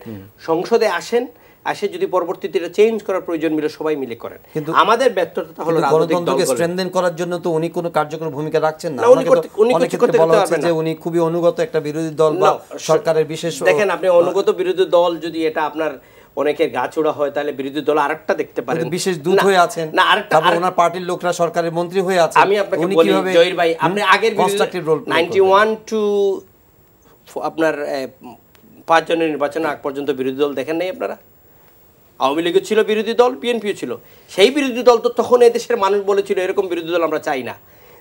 সংসদে আসেন, আসে যদি পরবর্তীতে এটা চেঞ্জ করার প্রয়োজন মিলে সবাই মিলে করেন। কিন্তু আমাদের ব্যর্থতা হলো গণতন্ত্রকে স্ট্রেনথেন করার জন্য তো উনি কোনো কার্যকর ভূমিকা রাখছেন না। উনি কিছু করতে পারবেন না, উনি খুবই অনুগত একটা বিরোধী দল বা সরকারের বিশেষ। দেখেন আপনি অনুগত বিরোধী দল যদি এটা আপনার অনেকের গা চূড়া হয় তাহলে বিরোধী দল আরেকটা দেখতে পারেন, বিশেষ দূত হয়ে আছেন, না আরেকটা ওনার পার্টির লোকরা সরকারের মন্ত্রী হয়ে আছেন। আমি আপনাকে বলি জহির ভাই, আপনি আগের কনস্ট্রাকটিভ রোল 91 টু আপনার 5 জনের নির্বাচন আগ পর্যন্ত বিরোধী দল দেখেন নাই আপনারা? আওয়ামী লীগও ছিল বিরোধী দল, বিএনপিও ছিল। সেই বিরোধী দল তো তখন এই দেশের মানুষ বলেছিল এরকম বিরোধী দল আমরা চাই না,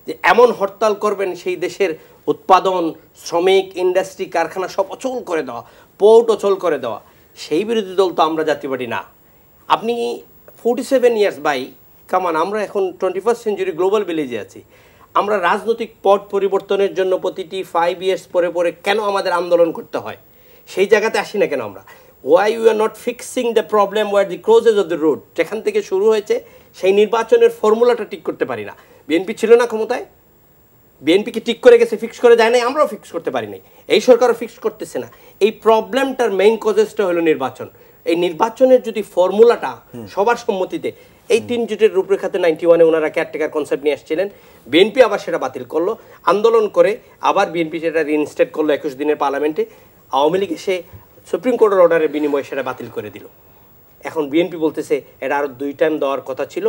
যে এমন হরতাল করবেন সেই দেশের উৎপাদন, শ্রমিক, ইন্ডাস্ট্রি, কারখানা সব অচল করে দেওয়া, পোর্ট অচল করে দেওয়া। সেই বিরোধী দল তো আমরা জাতীয় পার্টি না। আপনি 47 ইয়ার্স বাই কামান, আমরা এখন 21st সেঞ্চুরি গ্লোবাল ভিলেজে আছি। আমরা রাজনৈতিক পট পরিবর্তনের জন্য প্রতিটি 5 ইয়ার্স পরে পরে কেন আমাদের আন্দোলন করতে হয়, সেই জায়গাতে আসি না কেন আমরা? Why we are not fixing the problem where the closes of the road, যেখান থেকে শুরু হয়েছে সেই নির্বাচনের ফর্মুলাটা ঠিক করতে পারি না। বিএনপি ছিল না ক্ষমতায়, বিএনপিকে ঠিক করে গেছে, ফিক্স করে যায় নাই, আমরাও ফিক্স করতে পারি নাই, এই সরকারও ফিক্স করতেছে না। এই প্রবলেমটার মেইন কজেসটা হলো নির্বাচন। এই নির্বাচনের যদি ফর্মুলাটা সবার সম্মতিতে, এই 3 জোটের রূপরেখাতে 91-এ ওনারা কেয়ারটেকার কনসেপ্ট নিয়ে আসছিলেন, বিএনপি আবার সেটা বাতিল করলো, আন্দোলন করে আবার বিএনপি সেটা রিইনস্টেট করলো 21 দিনের পার্লামেন্টে। আওয়ামী লীগ এসে সুপ্রিম কোর্টের অর্ডারের বিনিময়ে সেটা বাতিল করে দিল। এখন বিএনপি বলতেছে এটা আরো 2 টাইম দেওয়ার কথা ছিল,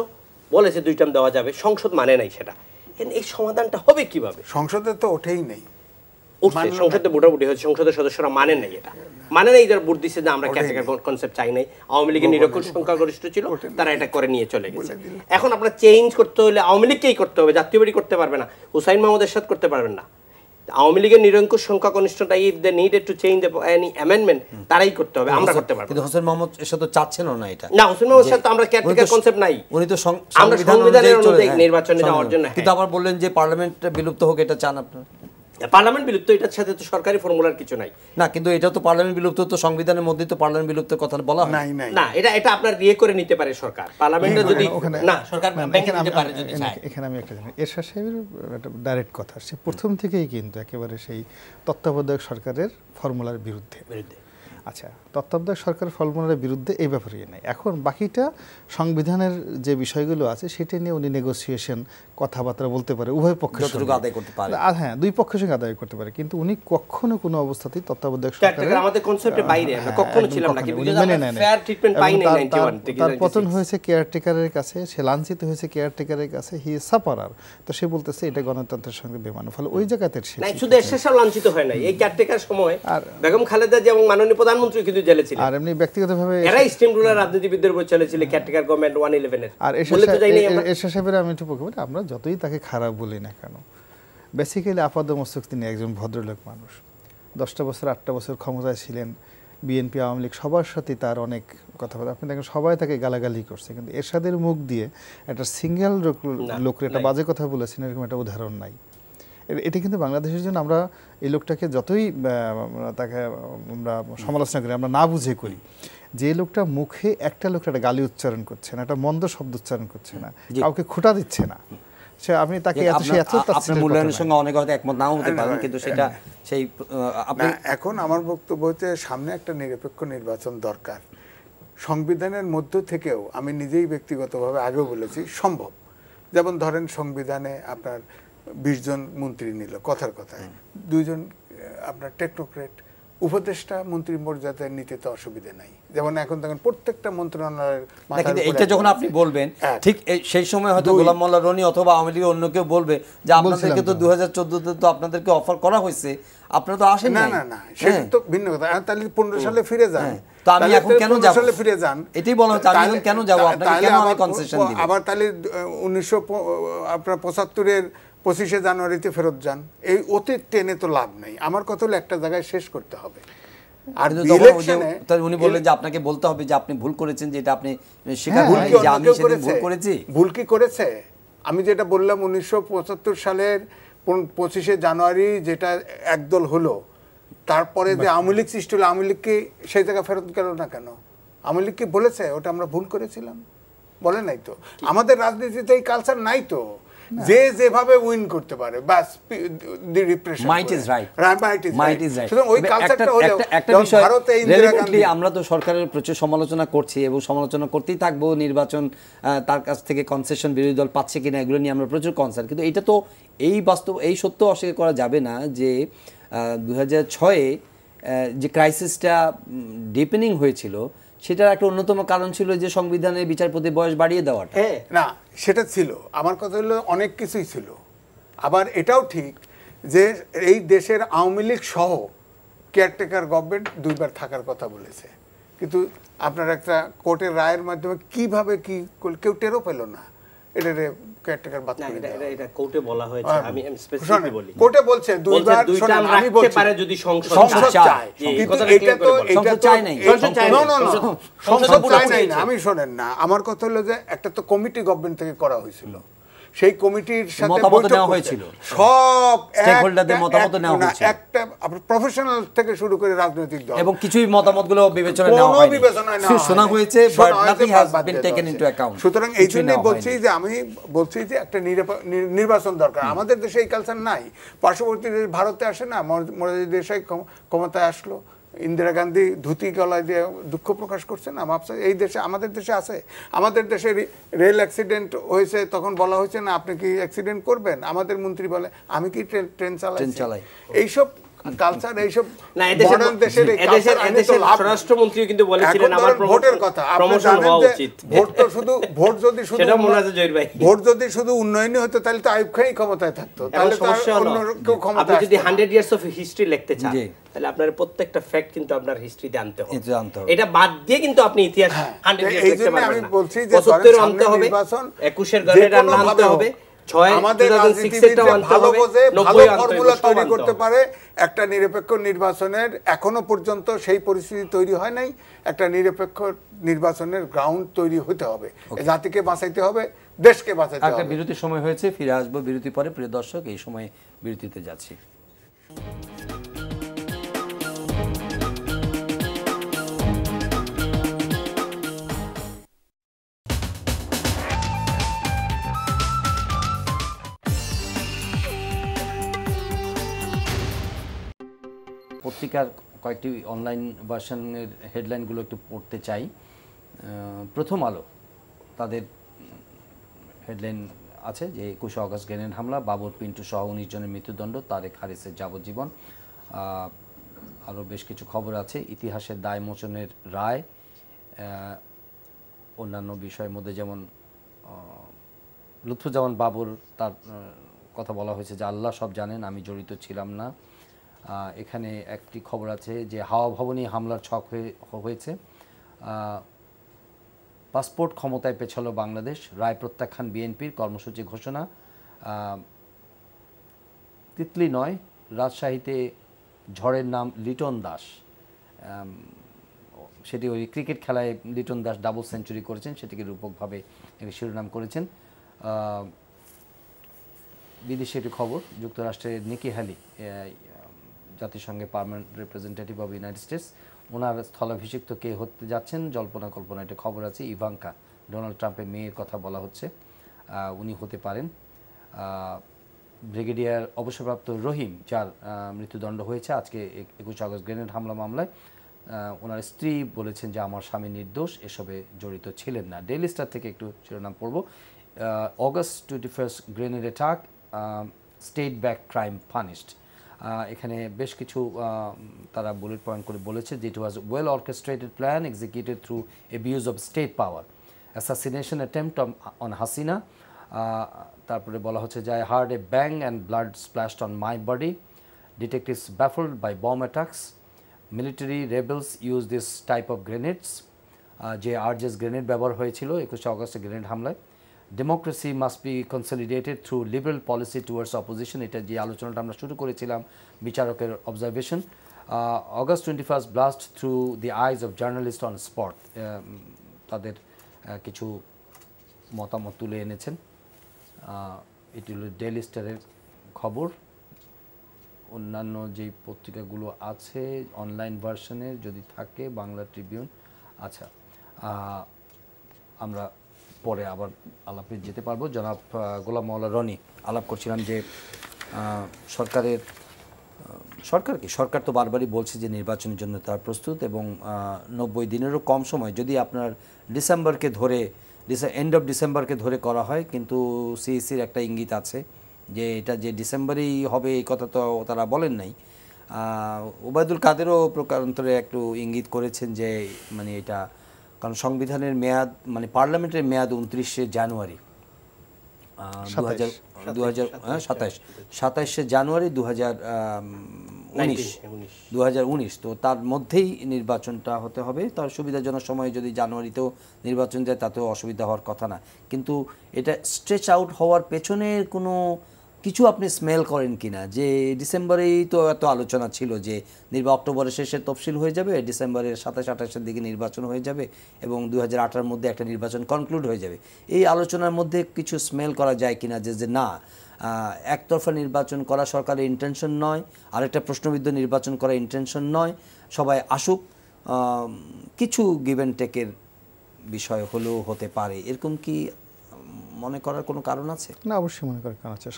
বলেছে 2 টাইম দেওয়া যাবে, সংসদ মানে নাই সেটা। এই সমাধানটা হবে কিভাবে? সংসদে তো ওঠেই নেই, সংসদে ভোটাভুটি হয়েছে, সংসদের সদস্যরা মানে নাই, এটা মানে নাই, যারা ভোট দিচ্ছে যে আমরা ক্যাটেগরি কনসেপ্ট চাই নাই। আওয়ামী লীগের নিরঙ্কুশ সংখ্যাগরিষ্ঠ ছিল, তারা এটা করে নিয়ে চলে গেছে। এখন আপনার চেঞ্জ করতে হলে আওয়ামী লীগকেই করতে হবে, জাতীয় পার্টি করতে পারবে না, হুসাইন মাহমুদ এরশাদ করতে পারবেন না। আওয়ামী লীগের নিরঙ্কুশ সংখ্যা কনিষ্ঠতা, if they needed to change any amendment, তারাই করতে হবে, আমরা করতে পারবো। কিন্তু হোসেন মাহমুদ এরশাদ তো চাচ্ছেন না এটা। না, হোসেন মাহমুদ এরশাদ তো আমরা ক্যাটেগরি কনসেপ্ট নাই, উনি তো আমরা সংবিধানের অনুযায়ী নির্বাচনে যাওয়ার জন্য। কিন্তু আবার বললেন যে পার্লামেন্ট বিলুপ্ত হোক, এটা চান আপনারা? পার্লামেন্ট বিলুপ্ত, এটার সাথে তো সরকারি ফর্মুলার কিছু নাই। না, কিন্তু এটা তো পার্লামেন্ট বিলুপ্ত, তো সংবিধানের মধ্যে তো পার্লামেন্ট বিলুপ্তের কথা বলা হয় নাই নাই না, এটা আপনার ইয়ে করে নিতে পারে সরকার, পার্লামেন্টে যদি না সরকার ব্যাংকে নিতে পারে যদি চায়। এখানে আমি একটা জানি, এরশাদ সাহেবের একটা ডাইরেক্ট কথা, সে প্রথম থেকেই কিন্তু একেবারে সেই তত্ত্বাবধায়ক সরকারের ফর্মুলার বিরুদ্ধে। আচ্ছা, তত্ত্বাবধায়ক সরকারের ফর্মুলার বিরুদ্ধে এই ব্যাপারে নাই। এখন বাকিটা সংবিধানের যে বিষয়গুলো আছে সেটা নিয়ে উনি নেগোসিয়েশন, কথাবার্তা বলতে পারে উভয় পক্ষের সঙ্গে আদায় করতে পারে। হ্যাঁ, দুই পক্ষের সঙ্গে আদায় করতে পারে, কিন্তু উনি কখনো কোনো অবস্থাতেই তত্ত্বাবধায়ক সরকারের আমাদের কনসেপ্টের বাইরে আমরা কখনো ছিলাম না, কিন্তু ফেয়ার ট্রিটমেন্ট পাই নাই 91 থেকে। তার পতন হয়েছে কেয়ারটেকারের কাছে, সে লাঞ্ছিত হয়েছে কেয়ারটেকারের কাছে, হি ইজ সাফারার। তো সে বলতেছে এটা গণতন্ত্রের সঙ্গে বেমানান। ফলে ওই জায়গাতে সে না, শুধু এরশাদ সাহেব লাঞ্ছিত হয় নাই, এই কেয়ারটেকার সময় বেগম খালেদা জিয়া এবং মাননীয় প্রধানমন্ত্রী কিন্তু জেলে ছিলেন। আর এমনি ব্যক্তিগতভাবে এরা স্টিম রুলার রাজনীতিবিদদের উপর চলেছিল কেয়ারটেকার গভর্নমেন্ট 111 এর। আর এরশাদ সাহেবের আমি একটু পক্ষে বলি, আমরা যতই তাকে খারাপ বলি না কেন, বেসিক্যালি আপাদমস্তক তিনি একজন ভদ্রলোক মানুষ। 10টা বছর 8টা বছর ক্ষমতায় ছিলেন, বিএনপি আওয়ামী লীগ সবার সাথে তার অনেক কথাবার্তা, আপনি দেখেন সবাই তাকে গালাগালি করছে, কিন্তু এরশাদের মুখ দিয়ে একটা সিঙ্গেল লোকের একটা বাজে কথা বলেছেন এরকম একটা উদাহরণ নাই। এটা কিন্তু বাংলাদেশের জন্য, আমরা এই লোকটাকে যতই তাকে আমরা সমালোচনা করি, আমরা না বুঝে করি, যে লোকটা মুখে একটা লোকটা একটা গালি উচ্চারণ করছে না, একটা মন্দ শব্দ উচ্চারণ করছে না, কাউকে খোঁটা দিচ্ছে না, সে আপনি তাকে আপনার মূল্যায়নের সঙ্গে অনেকে হয়তো একমত নাও হতে পারেন, কিন্তু সেটা সেই আপনি এখন আমার বক্তব্য হচ্ছে সামনে একটা নিরপেক্ষ নির্বাচন দরকার। সংবিধানের মধ্য থেকেও আমি নিজেই ব্যক্তিগতভাবে আগেও বলেছি সম্ভব। যেমন ধরেন সংবিধানে আপনার 20 জন মন্ত্রী নিল, কথার কথায় 2 জন আপনার টেকনোক্রেট উপদেষ্টা মন্ত্রী মর্যাদায় নিতে তো অসুবিধা নাই। যেমন এখন দেখেন প্রত্যেকটা মন্ত্রণালয়ের মাথায় এটা যখন আপনি বলবেন ঠিক সেই সময় হয়তো গোলাম মোল্লা রনি অথবা আওয়ামী লীগের অন্য কেউ বলবে যে আপনাদেরকে তো 2014-তে তো আপনাদেরকে অফার করা হয়েছে, আপনারা তো আসেন না না না, সেটা তো ভিন্ন কথা। তাহলে 15 সালে ফিরে যান, তো আমি এখন কেন যাব? সালে ফিরে যান, এটাই বলা হচ্ছে, আমি এখন কেন যাব? আপনাকে কেন আমি কনসেশন দিব? আবার তাহলে 1975-এর 25শে জানুয়ারিতে ফেরত যান। এই অতীত টেনে তো লাভ নেই। আমার কথা হলো একটা জায়গায় শেষ করতে হবে। আর উনি বললেন যে আপনাকে বলতে হবে যে আপনি ভুল করেছেন, যে এটা আপনি স্বীকার করেন যে আমি সেদিন ভুল করেছি। ভুল কি করেছে? আমি যেটা বললাম 1975 সালের 25শে জানুয়ারি যেটা একদল হলো, তারপরে যে আওয়ামী লীগ সৃষ্টি হলো, আওয়ামী লীগকে সেই জায়গায় ফেরত গেল না কেন? আওয়ামী লীগ কি বলেছে ওটা আমরা ভুল করেছিলাম? বলে নাই তো। আমাদের রাজনীতিতে এই কালচার নাই তো, যে যেভাবে উইন করতে পারে বাস the repression, might is right, might is right. সুতরাং ওই কালচারটা হলো একটা বিষয় রিলেভেন্টলি আমরা তো সরকারের প্রচুর সমালোচনা করছি এবং সমালোচনা করতেই থাকবো। নির্বাচন তার কাছ থেকে কনসেশন বিরোধী দল পাচ্ছে কিনা এগুলো নিয়ে আমরা প্রচুর কনসার্ন, কিন্তু এটা তো এই সত্য অস্বীকার করা যাবে না যে 2006-এ যে ক্রাইসিসটা ডিপেনিং হয়েছিল সেটার একটা অন্যতম কারণ ছিল যে সংবিধানের বিচারপতি বয়স বাড়িয়ে দেওয়াটা। না, সেটা ছিল। আমার কথা হলো অনেক কিছুই ছিল। আবার এটাও ঠিক যে এই দেশের আওয়ামী লীগ সহ কেয়ারটেকার গভর্নমেন্ট 2 বার থাকার কথা বলেছে, কিন্তু আপনার একটা কোর্টের রায়ের মাধ্যমে কিভাবে কি কেউ টেরও পেল না। এটা কেয়ারটেকার বাদ করে দেওয়া। এটা কোর্টে বলা হয়েছে, আমি স্পেসিফিকলি বলি। কোর্টে বলছে 2 বার আমি বলতে পারে যদি সংসদ চায়, কিন্তু এটা তো সংসদ চায় নাই। সংসদ চায় নাই না, আমি শুনেন না। আমার কথা হলো যে একটা তো কমিটি গভর্নমেন্ট থেকে করা হয়েছিল, সেই কমিটির সাথে মতামত নেওয়া হয়েছিল, সব স্টেকহোল্ডারদের মতামত নেওয়া হয়েছিল, একটা প্রফেশনাল থেকে শুরু করে রাজনৈতিক দল, এবং কিছুই মতামতগুলো বিবেচনা নেওয়া হয়নি, শোনা হয়েছে but nothing has been taken into account. সুতরাং এই জন্যই বলছি যে আমি বলছি যে একটা নির্বাচন দরকার। আমাদের দেশে এই কালচার নাই। পার্শ্ববর্তী দেশ ভারতে আসে না, মোরারজি দেশাই ক্ষমতায় আসলো, ইন্দিরা গান্ধী ধুতি গলায় দিয়ে দুঃখ প্রকাশ করছে না, এই দেশে আমাদের দেশে আছে। আমাদের দেশে রেল অ্যাক্সিডেন্ট হয়েছে, তখন বলা হয়েছে না আপনি কি অ্যাক্সিডেন্ট করবেন? আমাদের মন্ত্রী বলে আমি কি ট্রেন চালাই। এইসব কালচার, এইসব মডার্ন দেশের এই কালচার আইনে তো লাভ। স্বরাষ্ট্রমন্ত্রী কিন্তু বলেছিলেন আমার ভোটের কথা, আপনি জানেন যে ভোট যদি শুধু উন্নয়নই হতো তাহলে তো আইয়ুব খানই ক্ষমতায় থাকতো, তাহলে তো অন্য কেউ ক্ষমতায়। আপনি যদি 100 ইয়ার্স অফ হিস্ট্রি লিখতে চান তাহলে আপনার প্রত্যেকটা ফ্যাক্ট কিন্তু আপনার হিস্ট্রিতে আনতে হবে। এটা বাদ দিয়ে কিন্তু আপনি ইতিহাস 100 ইয়ার্স লিখতে পারবেন না। আমি বলছি যে 75 আনতে হবে, 21 এর গণের আনতে হবে, আমাদের রাজনীতিবিদ ভালো বোঝে, ভালো ফর্মুলা তৈরি করতে পারে। একটা নিরপেক্ষ নির্বাচনের এখনো পর্যন্ত সেই পরিস্থিতি তৈরি হয় নাই। একটা নিরপেক্ষ নির্বাচনের গ্রাউন্ড তৈরি হতে হবে, জাতিকে বাঁচাইতে হবে, দেশকে বাঁচাইতে হবে। একটা বিরতির সময় হয়েছে, ফিরে আসবো বিরতি পরে। প্রিয় দর্শক, এই সময় বিরতিতে যাচ্ছি। পত্রিকার কয়েকটি অনলাইন ভার্সনের হেডলাইনগুলো একটু পড়তে চাই। প্রথম আলো তাদের হেডলাইন আছে যে 21 আগস্ট গ্রেনেড হামলা, বাবর পিন্টু সহ 19 জনের মৃত্যুদণ্ড, তারেক হারিসের যাবজ্জীবন। আরও বেশ কিছু খবর আছে, ইতিহাসের দায় মোচনের রায়, অন্যান্য বিষয়ের মধ্যে যেমন লুৎফুজ্জামান বাবর তার কথা বলা হয়েছে যে আল্লাহ সব জানেন, আমি জড়িত ছিলাম না। এখানে একটি খবর আছে যে হাওয়া ভবনে হামলার ছক হয়েছে, পাসপোর্ট ক্ষমতায় পেছালো বাংলাদেশ, রায় প্রত্যাখ্যান বিএনপির, কর্মসূচি ঘোষণা। তিতলি নয়, রাজশাহীতে ঝড়ের নাম লিটন দাস, সেটি ওই ক্রিকেট খেলায় লিটন দাস ডাবল সেঞ্চুরি করেছেন, সেটিকে রূপকভাবে শিরোনাম করেছেন। বিদেশি একটি খবর, যুক্তরাষ্ট্রের নিকি হ্যালি জাতিসংঘে permanent representative of United States, ওনার স্থলাভিষিক্ত কে হতে যাচ্ছেন জল্পনা কল্পনা একটা খবর আছে। ইভাঙ্কা, ডোনাল্ড ট্রাম্পের মেয়ের কথা বলা হচ্ছে, উনি হতে পারেন। ব্রিগেডিয়ার অবসরপ্রাপ্ত রহিম, যার মৃত্যুদণ্ড হয়েছে আজকে 21 আগস্ট গ্রেনেড হামলা মামলায়, ওনার স্ত্রী বলেছেন যে আমার স্বামী নির্দোষ, এসবে জড়িত ছিলেন না। ডেইলি স্টার থেকে একটু শিরোনাম পড়ব, August 21 grenade attack, state back crime punished. এখানে বেশ কিছু তারা বুলেট পয়েন্ট করে বলেছে যে it was well orchestrated plan executed through abuse of state power, assassination attempt on Hasina. তারপরে বলা হচ্ছে যে I heard a bang and blood splashed on my body, detectives baffled by bomb attacks, military rebels use this type of grenades, যে Arges grenade ব্যবহার হয়েছিল 21 আগস্টে grenade হামলায়। Democracy must be consolidated through liberal policy towards opposition, এটা যে আলোচনাটা আমরা শুরু করেছিলাম বিচারকের observation. August 21 blast through the eyes of journalist on spot, তাদের কিছু মতামত তুলে এনেছেন। এটি হল ডেইলি স্টারের খবর। অন্যান্য যে পত্রিকাগুলো আছে অনলাইন ভার্সনের যদি থাকে, বাংলা ট্রিবিউন, আচ্ছা আমরা পরে আবার আলাপে যেতে পারবো। জনাব গোলাম মাওলা রনি, আলাপ করছিলাম যে সরকার তো বারবারই বলছে যে নির্বাচনের জন্য তার প্রস্তুত, এবং 90 দিনেরও কম সময় যদি আপনার ডিসেম্বরকে ধরে এন্ড অফ ডিসেম্বরকে ধরে করা হয়, কিন্তু সিইসির একটা ইঙ্গিত আছে যে এটা যে ডিসেম্বরেই হবে এই কথা তো তারা বলেন নাই। ওবায়দুল কাদেরও প্রকারান্তরে একটু ইঙ্গিত করেছেন যে মানে এটা, কারণ সংবিধানের মেয়াদ মানে পার্লামেন্টের মেয়াদ 29শে জানুয়ারি 27শে জানুয়ারি 2019, তো তার মধ্যেই নির্বাচনটা হতে হবে। তার সুবিধাজনক সময়ে যদি জানুয়ারিতেও নির্বাচন যায় তাতেও অসুবিধা হওয়ার কথা না, কিন্তু এটা স্ট্রেচ আউট হওয়ার পেছনের কোনো কিছু আপনি স্মেল করেন কিনা, যে ডিসেম্বরেই তো এত আলোচনা ছিল যে অক্টোবরের শেষে তফসিল হয়ে যাবে, ডিসেম্বরের 27-28-এর দিকে নির্বাচন হয়ে যাবে এবং 2018-র মধ্যে একটা নির্বাচন কনক্লুড হয়ে যাবে। এই আলোচনার মধ্যে কিছু স্মেল করা যায় কিনা যে না, একতরফা নির্বাচন করা সরকারের ইন্টেনশন নয়, আরেকটা প্রশ্নবিদ্ধ নির্বাচন করা ইন্টেনশন নয়, সবাই আসুক, কিছু গিভ অ্যান্ড টেকের বিষয় হলেও হতে পারে, এরকম কি মনে করার কোনো কারণ আছে? না, অবশ্যই মনে করার কারণ আছে।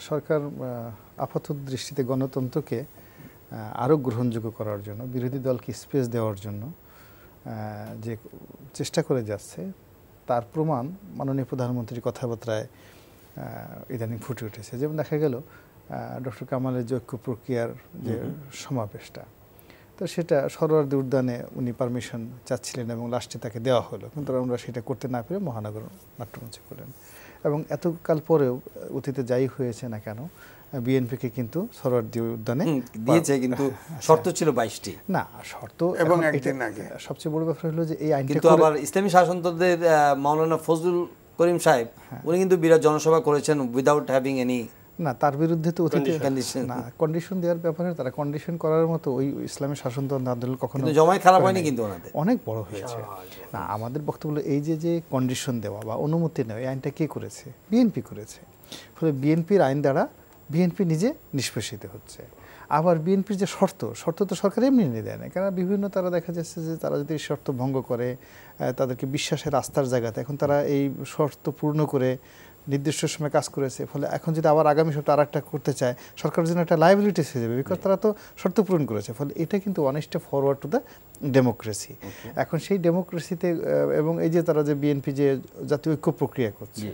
সরকার আপাতত দৃষ্টিতে গণতন্ত্রকে আরও গ্রহণযোগ্য করার জন্য, বিরোধী দলকে স্পেস দেওয়ার জন্য যে চেষ্টা করে যাচ্ছে, তার প্রমাণ মাননীয় প্রধানমন্ত্রীর কথাবার্তায় ইদানিং ফুটে উঠেছে। যেমন দেখা গেল ডক্টর কামালের যে ঐক্য প্রক্রিয়ার যে সমাবেশটা, তো সেটা সরোয়ার্দী উদ্যানে উনি পারমিশন চাচ্ছিলেন এবং লাস্টে তাকে দেওয়া হলো, কিন্তু আমরা সেটা করতে না পেরে মহানগর নাট্যমঞ্চে করলেন। এবং এতকাল পরেও অতীতে যাই হয়েছে না কেন, বিএনপিকে কিন্তু সরোয়ার্দী উদ্যানে দিয়েছে, কিন্তু শর্ত ছিল 22টি। না, শর্ত এবং একদিন আগে সবচেয়ে বড় ব্যাপার হলো যে এই আইনটা কিন্তু আবার ইসলামী শাসনতন্ত্রের মাওলানা ফজলুল করিম সাহেব উনি কিন্তু বিরাট জনসভা করেছেন উইদাউট হ্যাভিং এনি, না তার বিরুদ্ধে তো অতীতে না কন্ডিশন দেওয়ার ব্যাপারে তারা কন্ডিশন করার মতো ওই ইসলামী শাসনতন্ত্র আন্দোলন কখনো জমায় খারাপ হয়নি, কিন্তু ওনাদের অনেক বড় হয়েছে। না, আমাদের বক্তব্য হলো এই যে কন্ডিশন দেওয়া বা অনুমতি নেওয়া, এই আইনটা কে করেছে? বিএনপি করেছে। ফলে বিএনপির আইন দ্বারা বিএনপি নিজে নিষ্পেষিত হচ্ছে। আবার বিএনপির যে শর্ত তো সরকার এমনি নিয়ে দেয় না, কারণ বিভিন্ন তারা দেখা যাচ্ছে যে তারা যদি শর্ত ভঙ্গ করে তাদেরকে বিশ্বাসের আস্থার জায়গাতে, এখন তারা এই শর্ত পূর্ণ করে নির্দিষ্ট সময় কাজ করেছে, ফলে এখন যদি আবার আগামী সপ্তাহে আরেকটা করতে চায় সরকারের জন্য একটা লায়াবিলিটিস হয়ে যাবে, বিকজ তারা তো শর্ত পূরণ করেছে। ফলে এটা কিন্তু one step forward to the democracy. এখন সেই ডেমোক্রেসিতে এবং এই যে তারা যে বিএনপি যে জাতীয় ঐক্য প্রক্রিয়া করছে,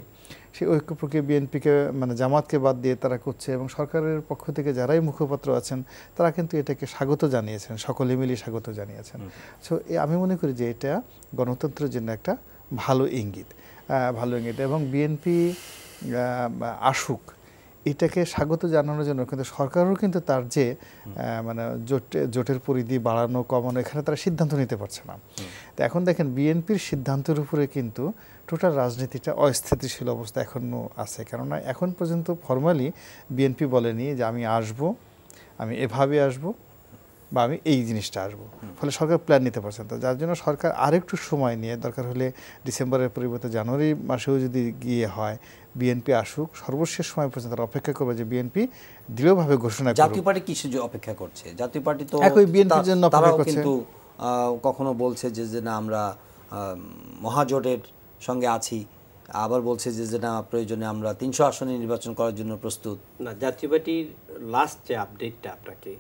সেই ঐক্য প্রক্রিয়া বিএনপিকে মানে জামাতকে বাদ দিয়ে তারা করছে, এবং সরকারের পক্ষ থেকে যারাই মুখপাত্র আছেন তারা কিন্তু এটাকে স্বাগত জানিয়েছেন, সকলে মিলিয়ে স্বাগত জানিয়েছেন। সো আমি মনে করি যে এটা গণতন্ত্রের জন্য একটা ভালো ইঙ্গিত, এবং বিএনপি আসুক এটাকে স্বাগত জানানোর জন্য কিন্তু সরকারও কিন্তু তার যে মানে জোটের পরিধি বাড়ানো কমানো এখানে তারা সিদ্ধান্ত নিতে পারছে না। তো এখন দেখেন বিএনপির সিদ্ধান্তের উপরে কিন্তু টোটাল রাজনীতিটা অস্থিতিশীল অবস্থা এখনও আছে, কেননা এখন পর্যন্ত ফর্মালি বিএনপি বলেনি যে আমি আসব, আমি এভাবে আসব বা আমি এই জিনিসটা আসবো। ফলে সরকার প্ল্যান নিতে পারছেন। তো যার জন্য সরকার আরেকটু সময় নিয়ে, দরকার হলে ডিসেম্বরের পরিবর্তে জানুয়ারি মাসেও যদি গিয়ে হয় বিএনপি আসুক, সর্বশেষ সময় পর্যন্ত তারা অপেক্ষা করবে যে বিএনপি দৃঢ়ভাবে ঘোষণা করবে। জাতীয় পার্টি কিসের জন্য অপেক্ষা করছে? জাতীয় পার্টি তো একই বিএনপির জন্য অপেক্ষা করছে, কিন্তু কখনো বলছে যে না আমরা মহাজোটের সঙ্গে আছি, আবার বলছে যে না প্রয়োজনে আমরা 300 আসনে নির্বাচন করার জন্য প্রস্তুত। না, জাতীয় পার্টির লাস্ট যে আপডেটটা আপনাকে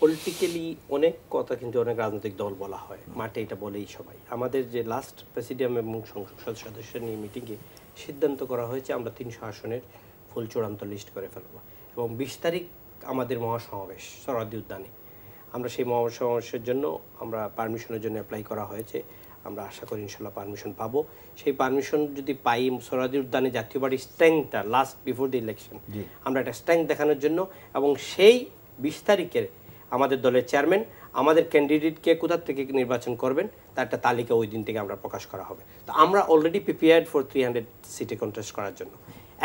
পলিটিক্যালি অনেক কথা কিন্তু অনেক রাজনৈতিক দল বলা হয়, মাঠে এটা বলেই সবাই। আমাদের যে লাস্ট প্রেসিডিয়াম এবং সংসদ সদস্য নিয়ে মিটিংয়ে সিদ্ধান্ত করা হয়েছে আমরা 300 আসনের ফুল চূড়ান্ত লিস্ট করে ফেলব, এবং 20 তারিখ আমাদের মহাসমাবেশ সোহরাওয়ার্দী উদ্যানে। আমরা সেই মহাসমাবেশের জন্য আমরা পারমিশনের জন্য অ্যাপ্লাই করা হয়েছে, আমরা আশা করি ইনশাল্লাহ পারমিশন পাবো। সেই পারমিশন যদি পাই সোহরাওয়ার্দী উদ্যানে জাতীয় পার্টির স্ট্রেংথটা লাস্ট বিফোর দ্য ইলেকশন আমরা একটা স্ট্রেংথ দেখানোর জন্য, এবং সেই 20 তারিখের আমাদের দলের চেয়ারম্যান আমাদের ক্যান্ডিডেটকে কোথা থেকে নির্বাচন করবেন তার একটা তালিকা ওই দিন থেকে আমরা প্রকাশ করা হবে। তো আমরা অলরেডি প্রিপেয়ার্ড ফর 300 সিটে কন্টেস্ট করার জন্য।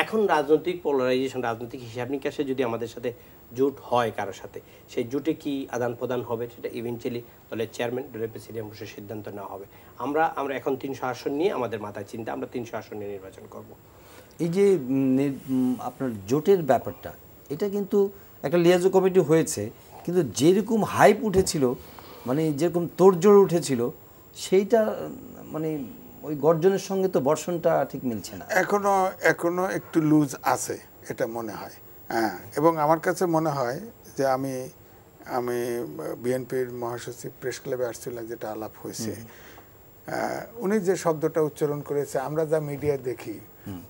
এখন রাজনৈতিক পোলারাইজেশন, রাজনৈতিক হিসাব নিকাশে যদি আমাদের সাথে জোট হয় কারোর সাথে, সেই জোটে কি আদান প্রদান হবে সেটা ইভেন্চুয়ালি দলের চেয়ারম্যান দলের প্রেসিডিয়াম বসে সিদ্ধান্ত নেওয়া হবে। আমরা এখন 300 আসন নিয়ে আমাদের মাথায় চিন্তা, আমরা 300 আসন নিয়ে নির্বাচন করব। এই যে আপনার জোটের ব্যাপারটা, এটা কিন্তু একটা লিয়াজো কমিটি হয়েছে, কিন্তু যেরকম হাইপ উঠেছিল, মানে যেরকম তোড়জোড় উঠেছিল, সেইটা মানে ওই গর্জনের সঙ্গে তো বর্ষণটা ঠিক মিলছে না। এখনো একটু লুজ আছে এটা মনে হয়। হ্যাঁ, এবং আমার কাছে মনে হয় যে আমি বিএনপির মহাসচিব প্রেস ক্লাবে আসছিল, যেটা আলাপ হয়েছে, উনি যে শব্দটা উচ্চারণ করেছে, আমরা যা মিডিয়া দেখি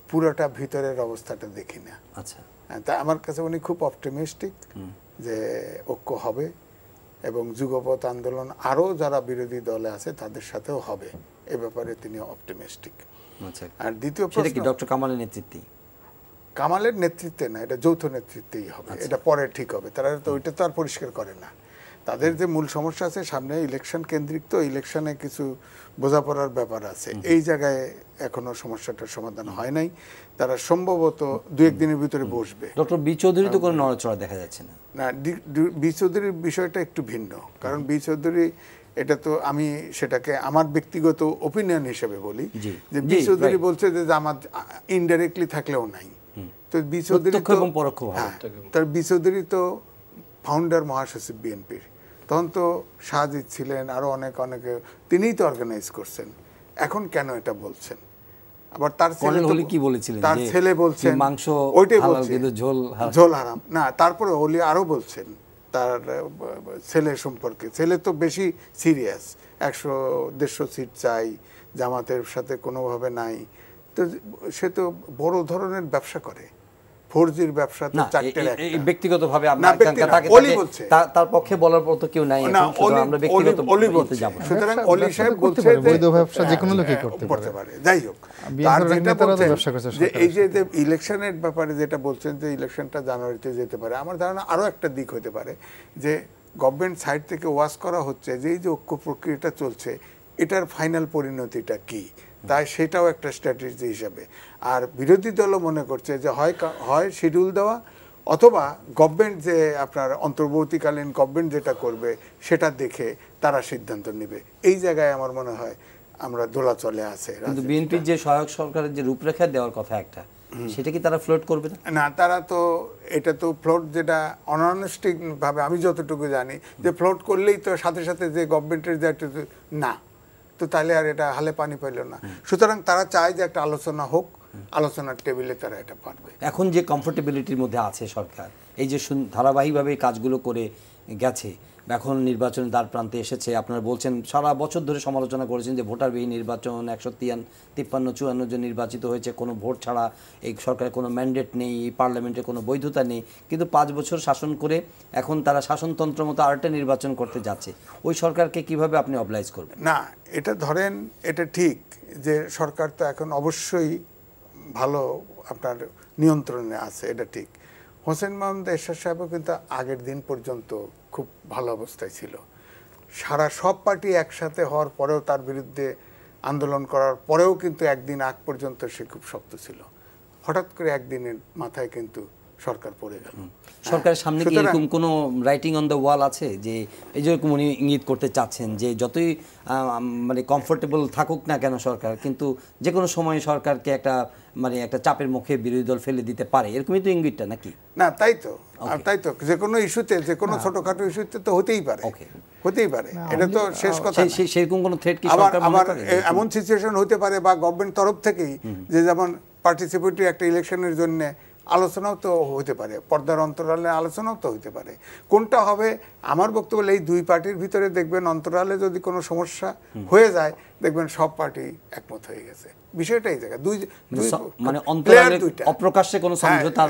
পুরোটা ভিতরের অবস্থাটা দেখি না। আচ্ছা, তা আমার কাছে উনি খুব অপটিমিস্টিক যে ঐক্য হবে, এবং যুগপৎ আন্দোলন আরও যারা বিরোধী দলে আছে তাদের সাথেও হবে, এ ব্যাপারে তিনি অপটিমিস্টিক। আচ্ছা, আর দ্বিতীয় প্রশ্ন কি ডক্টর কামালের নেতৃত্বে? কামালের নেতৃত্বে না, এটা যৌথ নেতৃত্বেই হবে। এটা পরে ঠিক হবে, তারা তো ওইটা তো আর পরিষ্কার করে না। তাদের যে মূল সমস্যা আছে সামনে ইলেকশন কেন্দ্রিক, তো ইলেকশনে কিছু বোঝাপড়ার ব্যাপার আছে, এই জায়গায় এখনো সমস্যাটার সমাধান হয় নাই। তারা সম্ভবত 2-1 দিনের ভিতরে বসবে। ডক্টর বি চৌধুরী তো কোনো নড়াচড়া দেখা যাচ্ছে না। না, বি চৌধুরীর বিষয়টা একটু ভিন্ন, কারণ বি চৌধুরী, এটা তো আমি সেটাকে আমার ব্যক্তিগত ওপিনিয়ন হিসেবে বলি যে বি চৌধুরী বলছে যে আমার ইনডাইরেক্টলি থাকলেও নাই। তো বি চৌধুরী তার বি চৌধুরী তো ফাউন্ডার মহাসচিব বিএনপির, তখন তো সাজিদ ছিলেন, আরো অনেকে, তিনিই তো অর্গানাইজ করছেন। এখন কেন এটা বলছেন? আবার তার ছেলে বলছেন মাংস ওইটাই হালাল বলছেন কিন্তু ঝোল হারাম না। তারপরে ওলি আরো বলছেন তার ছেলে সম্পর্কে, ছেলে তো বেশি সিরিয়াস, 100-150 সিট চাই, জামাতের সাথে কোনোভাবে নাই। তো সে তো বড় ধরনের ব্যবসা করে, 4G'র ব্যবসা তো চারটের একটা। ব্যক্তিগতভাবে তার পক্ষে বলার মতো কেউ নাই, আমরা ব্যক্তিগতভাবে বলতে যাব। সুতরাং ওলি সাহেব বলছে বৈধ ব্যবসা যে কোনো লোকই করতে পারে। যাই হোক, তার যেটা বলছেন যে এই যে ইলেকশনের ব্যাপারে যেটা বলছেন যে ইলেকশনটা জানুয়ারিতে যেতে পারে, আমার ধারণা আরো একটা দিক হতে পারে যে গভর্নমেন্ট সাইড থেকে ওয়াজ করা হচ্ছে যে এই যে ঐক্য প্রক্রিয়াটা চলছে, এটার ফাইনাল পরিণতিটা কি, তাই সেটাও একটা স্ট্র্যাটেজি হিসাবে। আর বিরোধী দলও মনে করছে যে হয় শিডিউল দেওয়া, অথবা গভর্নমেন্ট যে আপনার অন্তর্বর্তীকালীন গভর্নমেন্ট যেটা করবে সেটা দেখে তারা সিদ্ধান্ত নেবে। এই জায়গায় আমার মনে হয় আমরা দোলাচলে আছে। কিন্তু বিএনপির যে সহায়ক সরকারের যে রূপরেখা দেওয়ার কথা একটা, সেটা কি তারা ফ্লোট করবে না? তারা তো এটা তো ফ্লোট, যেটা অনস্টিক ভাবে আমি যতটুকু জানি, যে ফ্লোট করলেই তো সাথে সাথে যে গভর্নমেন্টের যে না, তো তাহলে আর এটা হালে পানি পাইল না। সুতরাং তারা চায় যে একটা আলোচনা হোক, আলোচনার টেবিলে তারা এটা পারবে। এখন যে কমফোর্টেবিলিটির মধ্যে আছে সরকার, এই যে ধারাবাহিকভাবে কাজগুলো করে গেছে, এখন নির্বাচনের দ্বার প্রান্তে এসেছে, আপনারা বলছেন সারা বছর ধরে সমালোচনা করেছেন যে ভোটারবিহীন নির্বাচন, 153-54 জন নির্বাচিত হয়েছে, কোনো ভোট ছাড়া, এই সরকারের কোনো ম্যান্ডেট নেই, পার্লামেন্টে কোনো বৈধতা নেই, কিন্তু 5 বছর শাসন করে এখন তারা শাসনতন্ত্র মতো আরেকটা নির্বাচন করতে যাচ্ছে। ওই সরকারকে কিভাবে আপনি অবলাইজ করবেন? না, এটা ধরেন এটা ঠিক যে সরকার তো এখন অবশ্যই ভালো আপনার নিয়ন্ত্রণে আছে, এটা ঠিক। হোসেন মোহাম্মদ এরশাদ সাহেবও কিন্তু আগের দিন পর্যন্ত খুব ভালো অবস্থায় ছিল। সব পার্টি একসাথে হওয়ার পরেও, তার বিরুদ্ধে আন্দোলন করার পরেও কিন্তু একদিন আগ পর্যন্ত সে খুব শক্ত ছিল। হঠাৎ করে একদিনের মাথায় কিন্তু সরকার পড়ে গেল। সরকারের সামনে কি এরকম কোনো রাইটিং অন দ্য ওয়াল আছে যে এই যেরকম উনি ইঙ্গিত করতে চাচ্ছেন যে যতই মানে কমফোর্টেবল থাকুক না কেন সরকার, কিন্তু যে কোনো সময় সরকারকে একটা চাপের মুখে বিরোধী দল ফেলে দিতে পারে, এরকমই তো ইঙ্গিতটা নাকি? না, তাই তো যে কোনো ইস্যুতে, যে কোনো ছোটখাটো ইস্যুতে তো হতেই পারে, এটা তো শেষ কথা। সেরকম কোনো থ্রেট কি সরকার মনে করে? এমন সিচুয়েশন হতে পারে বা গভর্নমেন্ট তরফ থেকেই, যে যেমন পার্টিসিপেটরি একটা ইলেকশনের জন্য আলোচনাও তো হতে পারে, পর্দার অন্তরালে আলোচনাও তো হতে পারে। কোনটা হবে আমার বক্তব্য, এই দুই পার্টির ভিতরে দেখবেন অন্তরালে যদি কোনো সমস্যা হয়ে যায়, দেখবেন সব পার্টি একমত হয়ে গেছে। বিষয়টা এই জায়গায় মানে অন্তরালে অপ্রকাশ্যে কোনো সমঝোতা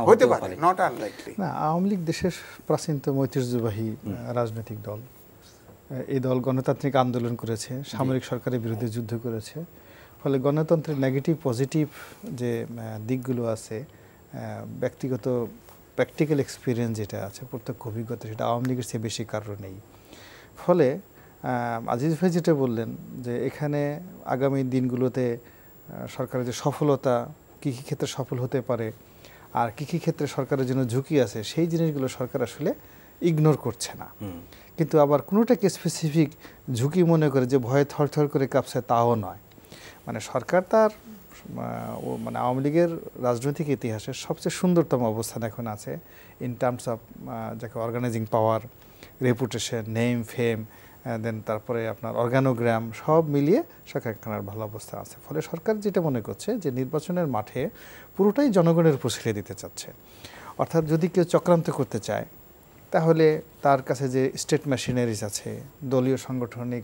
হতে পারে, নট আনলাইকলি। না, আওয়ামী লীগ দেশের প্রাচীনতম ঐতিহ্যবাহী রাজনৈতিক দল। এই দল গণতান্ত্রিক আন্দোলন করেছে, সামরিক সরকারের বিরুদ্ধে যুদ্ধ করেছে। ফলে গণতন্ত্রের নেগেটিভ পজিটিভ যে দিকগুলো আছে, ব্যক্তিগত প্র্যাকটিক্যাল এক্সপিরিয়েন্স যেটা আছে, প্রত্যক্ষ অভিজ্ঞতা, সেটা আওয়ামী লীগের চেয়ে বেশি কারো নেই। ফলে আজিজ ভাই যেটা বললেন যে এখানে আগামী দিনগুলোতে সরকারের যে সফলতা, কী কী ক্ষেত্রে সফল হতে পারে আর কী কী ক্ষেত্রে সরকারের জন্য ঝুঁকি আছে, সেই জিনিসগুলো সরকার আসলে ইগনোর করছে না। কিন্তু আবার কোনোটাকে স্পেসিফিক ঝুঁকি মনে করে যে ভয়ে থরথর করে কাঁপছে, তাও নয়। মানে সরকার তার আওয়ামী লীগের রাজনৈতিক ইতিহাসের সবচেয়ে সুন্দরতম অবস্থান এখন আছে ইন টার্মস অফ যাকে অর্গানাইজিং পাওয়ার, রেপুটেশন, নেম, ফেম, দেন তারপরে আপনার অর্গানোগ্রাম, সব মিলিয়ে সরকার একখানার ভালো অবস্থা আছে। ফলে সরকার যেটা মনে করছে যে নির্বাচনের মাঠে পুরোটাই জনগণের উপর ছেড়ে দিতে চাচ্ছে। অর্থাৎ যদি কেউ চক্রান্ত করতে চায়, তাহলে তার কাছে যে স্টেট মেশিনারিজ আছে, দলীয় সাংগঠনিক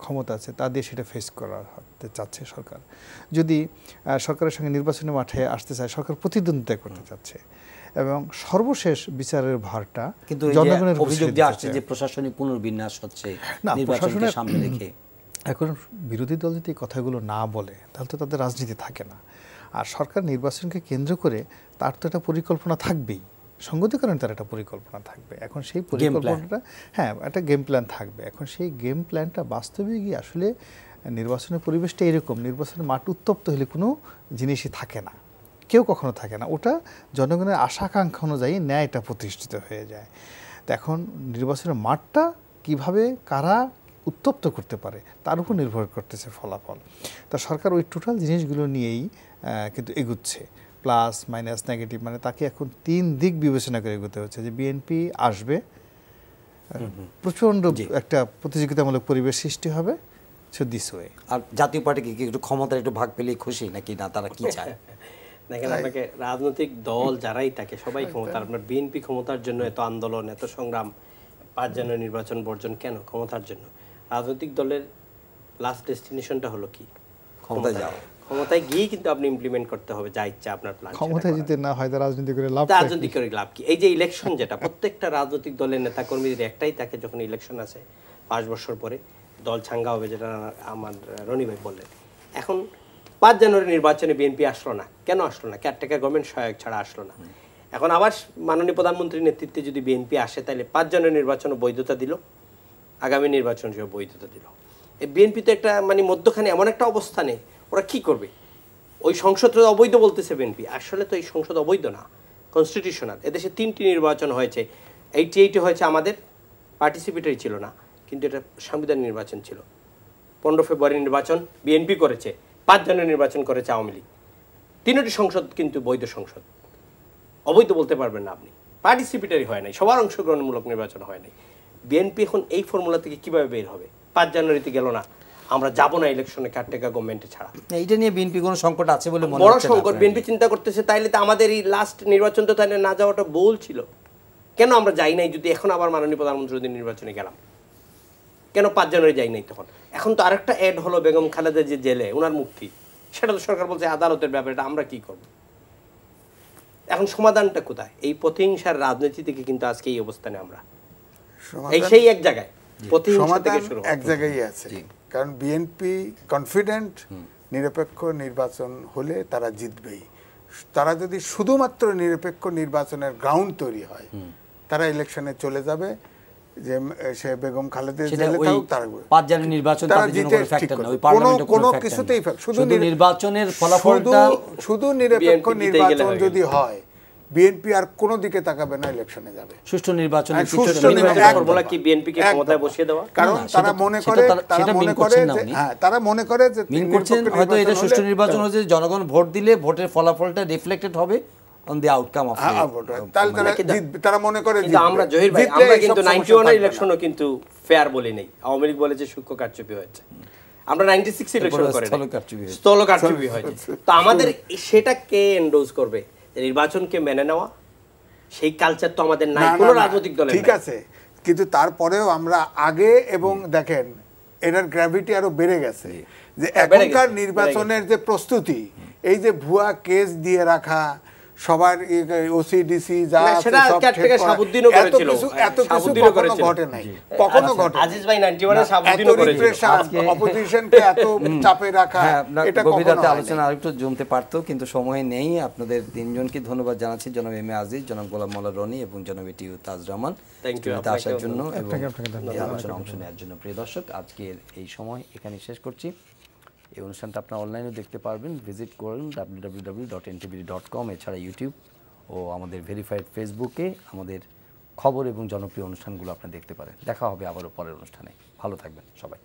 ক্ষমতা আছে, তা দিয়ে সেটা ফেস করতে চাচ্ছে সরকার। যদি সরকারের সঙ্গে নির্বাচনের মাঠে আসতে চায়, সরকার প্রতিদ্বন্দ্বিতা করতে চাচ্ছে। এবং সর্বশেষ বিচারের ভারটা কিন্তু জনগণের অভিযোগ আসছে যে প্রশাসনিক পুনর্বিন্যাস হচ্ছে নির্বাচনকে সামনে রেখে। এখন বিরোধী দল যদি এই কথাগুলো না বলে, তাহলে তো তাদের রাজনীতি থাকে না। আর সরকার নির্বাচনকে কেন্দ্র করে তার তো একটা পরিকল্পনা থাকবেই, সংগতিকরণ তার একটা পরিকল্পনা থাকবে। এখন সেই পরিকল্পনাটা, একটা গেম প্ল্যান থাকবে। এখন সেই গেম প্ল্যানটা বাস্তবে গিয়ে আসলে নির্বাচনের পরিবেশটা এরকম, নির্বাচনের মাঠ উত্তপ্ত হলে কোনো জিনিসই থাকে না, কেউ কখনো থাকে না। ওটা জনগণের আশা আকাঙ্ক্ষা অনুযায়ী ন্যায়টা প্রতিষ্ঠিত হয়ে যায়। তো এখন নির্বাচনের মাঠটা কিভাবে কারা উত্তপ্ত করতে পারে তার উপর নির্ভর করতেছে ফলাফল। তা সরকার ওই টোটাল জিনিসগুলো নিয়েই কিন্তু এগুচ্ছে, প্লাস মাইনাস নেগেটিভ। মানে তাকে এখন 3 দিক বিবেচনা করে এগোতে হচ্ছে, যে বিএনপি আসবে, প্রচণ্ড একটা প্রতিযোগিতামূলক পরিবেশ সৃষ্টি হবে, সো দিস ওয়ে। আর জাতীয় পার্টি কি একটু ক্ষমতার একটু ভাগ পেলে খুশি নাকি না, তারা কি চায়? দেখেন, আপনাকে রাজনৈতিক দল যারাই থাকে সবাই ক্ষমতার, আপনার বিএনপি ক্ষমতার জন্য এত আন্দোলন, এত সংগ্রাম, 5 জানুয়ারি নির্বাচন বর্জন কেন? ক্ষমতার জন্য। রাজনৈতিক দলের লাস্ট ডেস্টিনেশনটা হলো কি? ক্ষমতায় যাওয়া। ক্ষমতায় গিয়ে কিন্তু আপনি ইমপ্লিমেন্ট করতে হবে যা ইচ্ছা আপনার প্ল্যান। ক্ষমতায় যদি না হয়, রাজনীতি করে লাভ, রাজনীতি করে লাভ কি? এই যে ইলেকশন, যেটা প্রত্যেকটা রাজনৈতিক দলের নেতা কর্মীদের একটাই থাকে, যখন ইলেকশন আছে 5 বছর পরে দল ছাঙ্গা হবে, যেটা আমার রনি ভাই বললেন। এখন 5 জানুয়ারি নির্বাচনে বিএনপি আসলো না, কেন আসলো না? কেয়ারটেকার গভর্নমেন্ট সহায়ক ছাড়া আসলো না। এখন আবার মাননীয় প্রধানমন্ত্রীর নেতৃত্বে যদি বিএনপি আসে, তাহলে 5 জানুয়ারি নির্বাচনে বৈধতা দিল, আগামী নির্বাচন হিসেবে বৈধতা দিল। এই বিএনপি তো একটা মধ্যখানে এমন একটা অবস্থানে, ওরা কি করবে? ওই সংসদ অবৈধ বলতেছে বিএনপি, আসলে তো এই সংসদ অবৈধ না, কনস্টিটিউশনাল। এদেশে 3টি নির্বাচন হয়েছে, 88 হয়েছে, আমাদের পার্টিসিপেটরি ছিল না, কিন্তু এটা সাংবিধানিক নির্বাচন ছিল। 15 ফেব্রুয়ারি নির্বাচন বিএনপি করেছে, 5 জানুয়ারি নির্বাচন করেছে আওয়ামী লীগ। 3টি সংসদ কিন্তু বৈধ সংসদ, অবৈধ বলতে পারবেন না আপনি। পার্টিসিপেটরি হয় নাই, সবার অংশগ্রহণমূলক নির্বাচন হয় নাই। বিএনপি এখন এই ফর্মুলা থেকে কিভাবে বের হবে? 5 জানুয়ারিতে গেল না, আমরা যাব না ইলেকশনে কেয়ারটেকার গভর্নমেন্টে ছাড়া। এইটা নিয়ে বিএনপি কোনো সংকট আছে বলে মনে বড় হচ্ছে না সংকট আপনার? বিএনপি চিন্তা করতেছে, তাইলে তো আমাদের এই লাস্ট নির্বাচন তো তাইলে না যাওয়াটা ভুল ছিল। কেন আমরা যাই নাই? যদি এখন আবার মাননীয় প্রধানমন্ত্রী যদি নির্বাচনে গেলাম, কেন 5 জানুয়ারি যাই নাই তখন? এখন তো আরেকটা অ্যাড হলো বেগম খালেদা যে জেলে, ওনার মুক্তি, সেটা তো সরকার বলছে আদালতের ব্যাপার, এটা আমরা কি করব? এখন সমাধানটা কোথায়? এই প্রতিহিংসার রাজনীতি থেকে কিন্তু আজকে এই অবস্থানে আমরা, এই সেই এক জায়গায় প্রতিহিংসা থেকে সমাধান শুরু এক জায়গায় আছে, কারণ বিএনপি কনফিডেন্ট নিরপেক্ষ নির্বাচন হলে তারা জিতবেই। তারা যদি শুধুমাত্র নিরপেক্ষ নির্বাচনের গ্রাউন্ড তৈরি হয়, তারা ইলেকশনে চলে যাবে। যে সে বেগম খালেদা জেলে থাকুক, তারা 5 জানুয়ারি নির্বাচন তারা তাদের জন্য জিতে কোনো ফ্যাক্টর ঠিক না, ওই করবে। পার্লামেন্টে কোনো কোনো কিছুতেই শুধু নির্বাচনের ফলাফলটা শুধু নিরপেক্ষ BNP জিতে গেলে নির্বাচন হয়ে যদি হয়, বিএনপি আর কোনো দিকে তাকাবে না, ইলেকশনে যাবে। সুষ্ঠু নির্বাচনের হ্যাঁ, সুষ্ঠু পিছনে নির্বাচন একদম। বলা কি বিএনপি কে একদম। ক্ষমতায় বসিয়ে দেওয়া? কারণ না, তারা সেটা- মনে সেটা করে, তারা- তারা সেটা মনে mean করে করছেন না যে উনি। হ্যাঁ, তারা মনে করে যে মিন করছেন নিরপেক্ষ হয়তো এটা নির্বাচন সুষ্ঠু হলে- নির্বাচন হচ্ছে জনগণ ভোট দিলে ভোটের ফলাফলটা রিফ্লেক্টেড হবে অন দি আউটকাম অফ হ্যাঁ, ভোট হয়। তাহলে তারা জিতবে, তারা মনে করে কিন্তু জিতবে। আমরা জহির ভাই, জিতলে আমরা এইসব কিন্তু সমস্যা 91 থাকবে না। ইলেকশনও কিন্তু ফেয়ার বলি নেই। আওয়ামী লীগ বলে যে সূক্ষ্ম কারচুপি হয়েছে, আমরা 96 ইলেকশন করে স্থল কারচুপি হয়েছে। স্থল কারচুপি হয়েছে। তো আমাদের সেটা কে এন্ডোজ করবে? নির্বাচনকে মেনে নেওয়া, সেই কালচার তো আমাদের নাই, না, কোনো না, না, রাজনৈতিক দলের ঠিক নাই। আছে, কিন্তু তারপরেও আমরা আগে এবং দেখেন এটার গ্র্যাভিটি আরো বেড়ে গেছে, যে বেড়ে এখনকার গেছে, নির্বাচনের যে প্রস্তুতি, এই যে ভুয়া কেস দিয়ে রাখা, সবার ওসিডিসি যা না, আছে সেটা সব কেয়ারটেকার check করা, শাহাবুদ্দিনও করেছিল। এত কিছু শাহাবুদ্দিনও কখনো করেছিল। ঘটে নাই, কখনো আচ্ছা, ঘটে আজিজ ভাই 91 এত শাহাবুদ্দিনও করেছিল। রিপ্রেশন, অপোজিশনকে এত চাপে রাখা, হ্যাঁ, আপনার এটা গভীর কখনো রাতে হয়নি। আলোচনা আরেকটু জমতে পারতো, কিন্তু সময় নেই। আপনাদের তিনজনকে ধন্যবাদ জানাচ্ছি, জনাব এম এ আজিজ, জনাব গোলাম মোল্লা রনি এবং জনাব টিউ তাজ রহমান, Thank you, স্টুডিওতে আসার আপনাকেও জন্য এবং আপনাকে ধন্যবাদ। এই আলোচনা অংশ নেওয়ার জন্য। প্রিয় দর্শক, আজকের এই সময় এখানে শেষ করছি। এই অনুষ্ঠানটা আপনারা অনলাইনেও দেখতে পারবেন, ভিজিট করুন www.ntv.com, এছাড়া ইউটিউব ও আমাদের ভেরিফাইড ফেসবুকে আমাদের খবর এবং জনপ্রিয় অনুষ্ঠানগুলো আপনারা দেখতে পারেন। দেখা হবে আবারও পরের অনুষ্ঠানে। ভালো থাকবেন সবাই।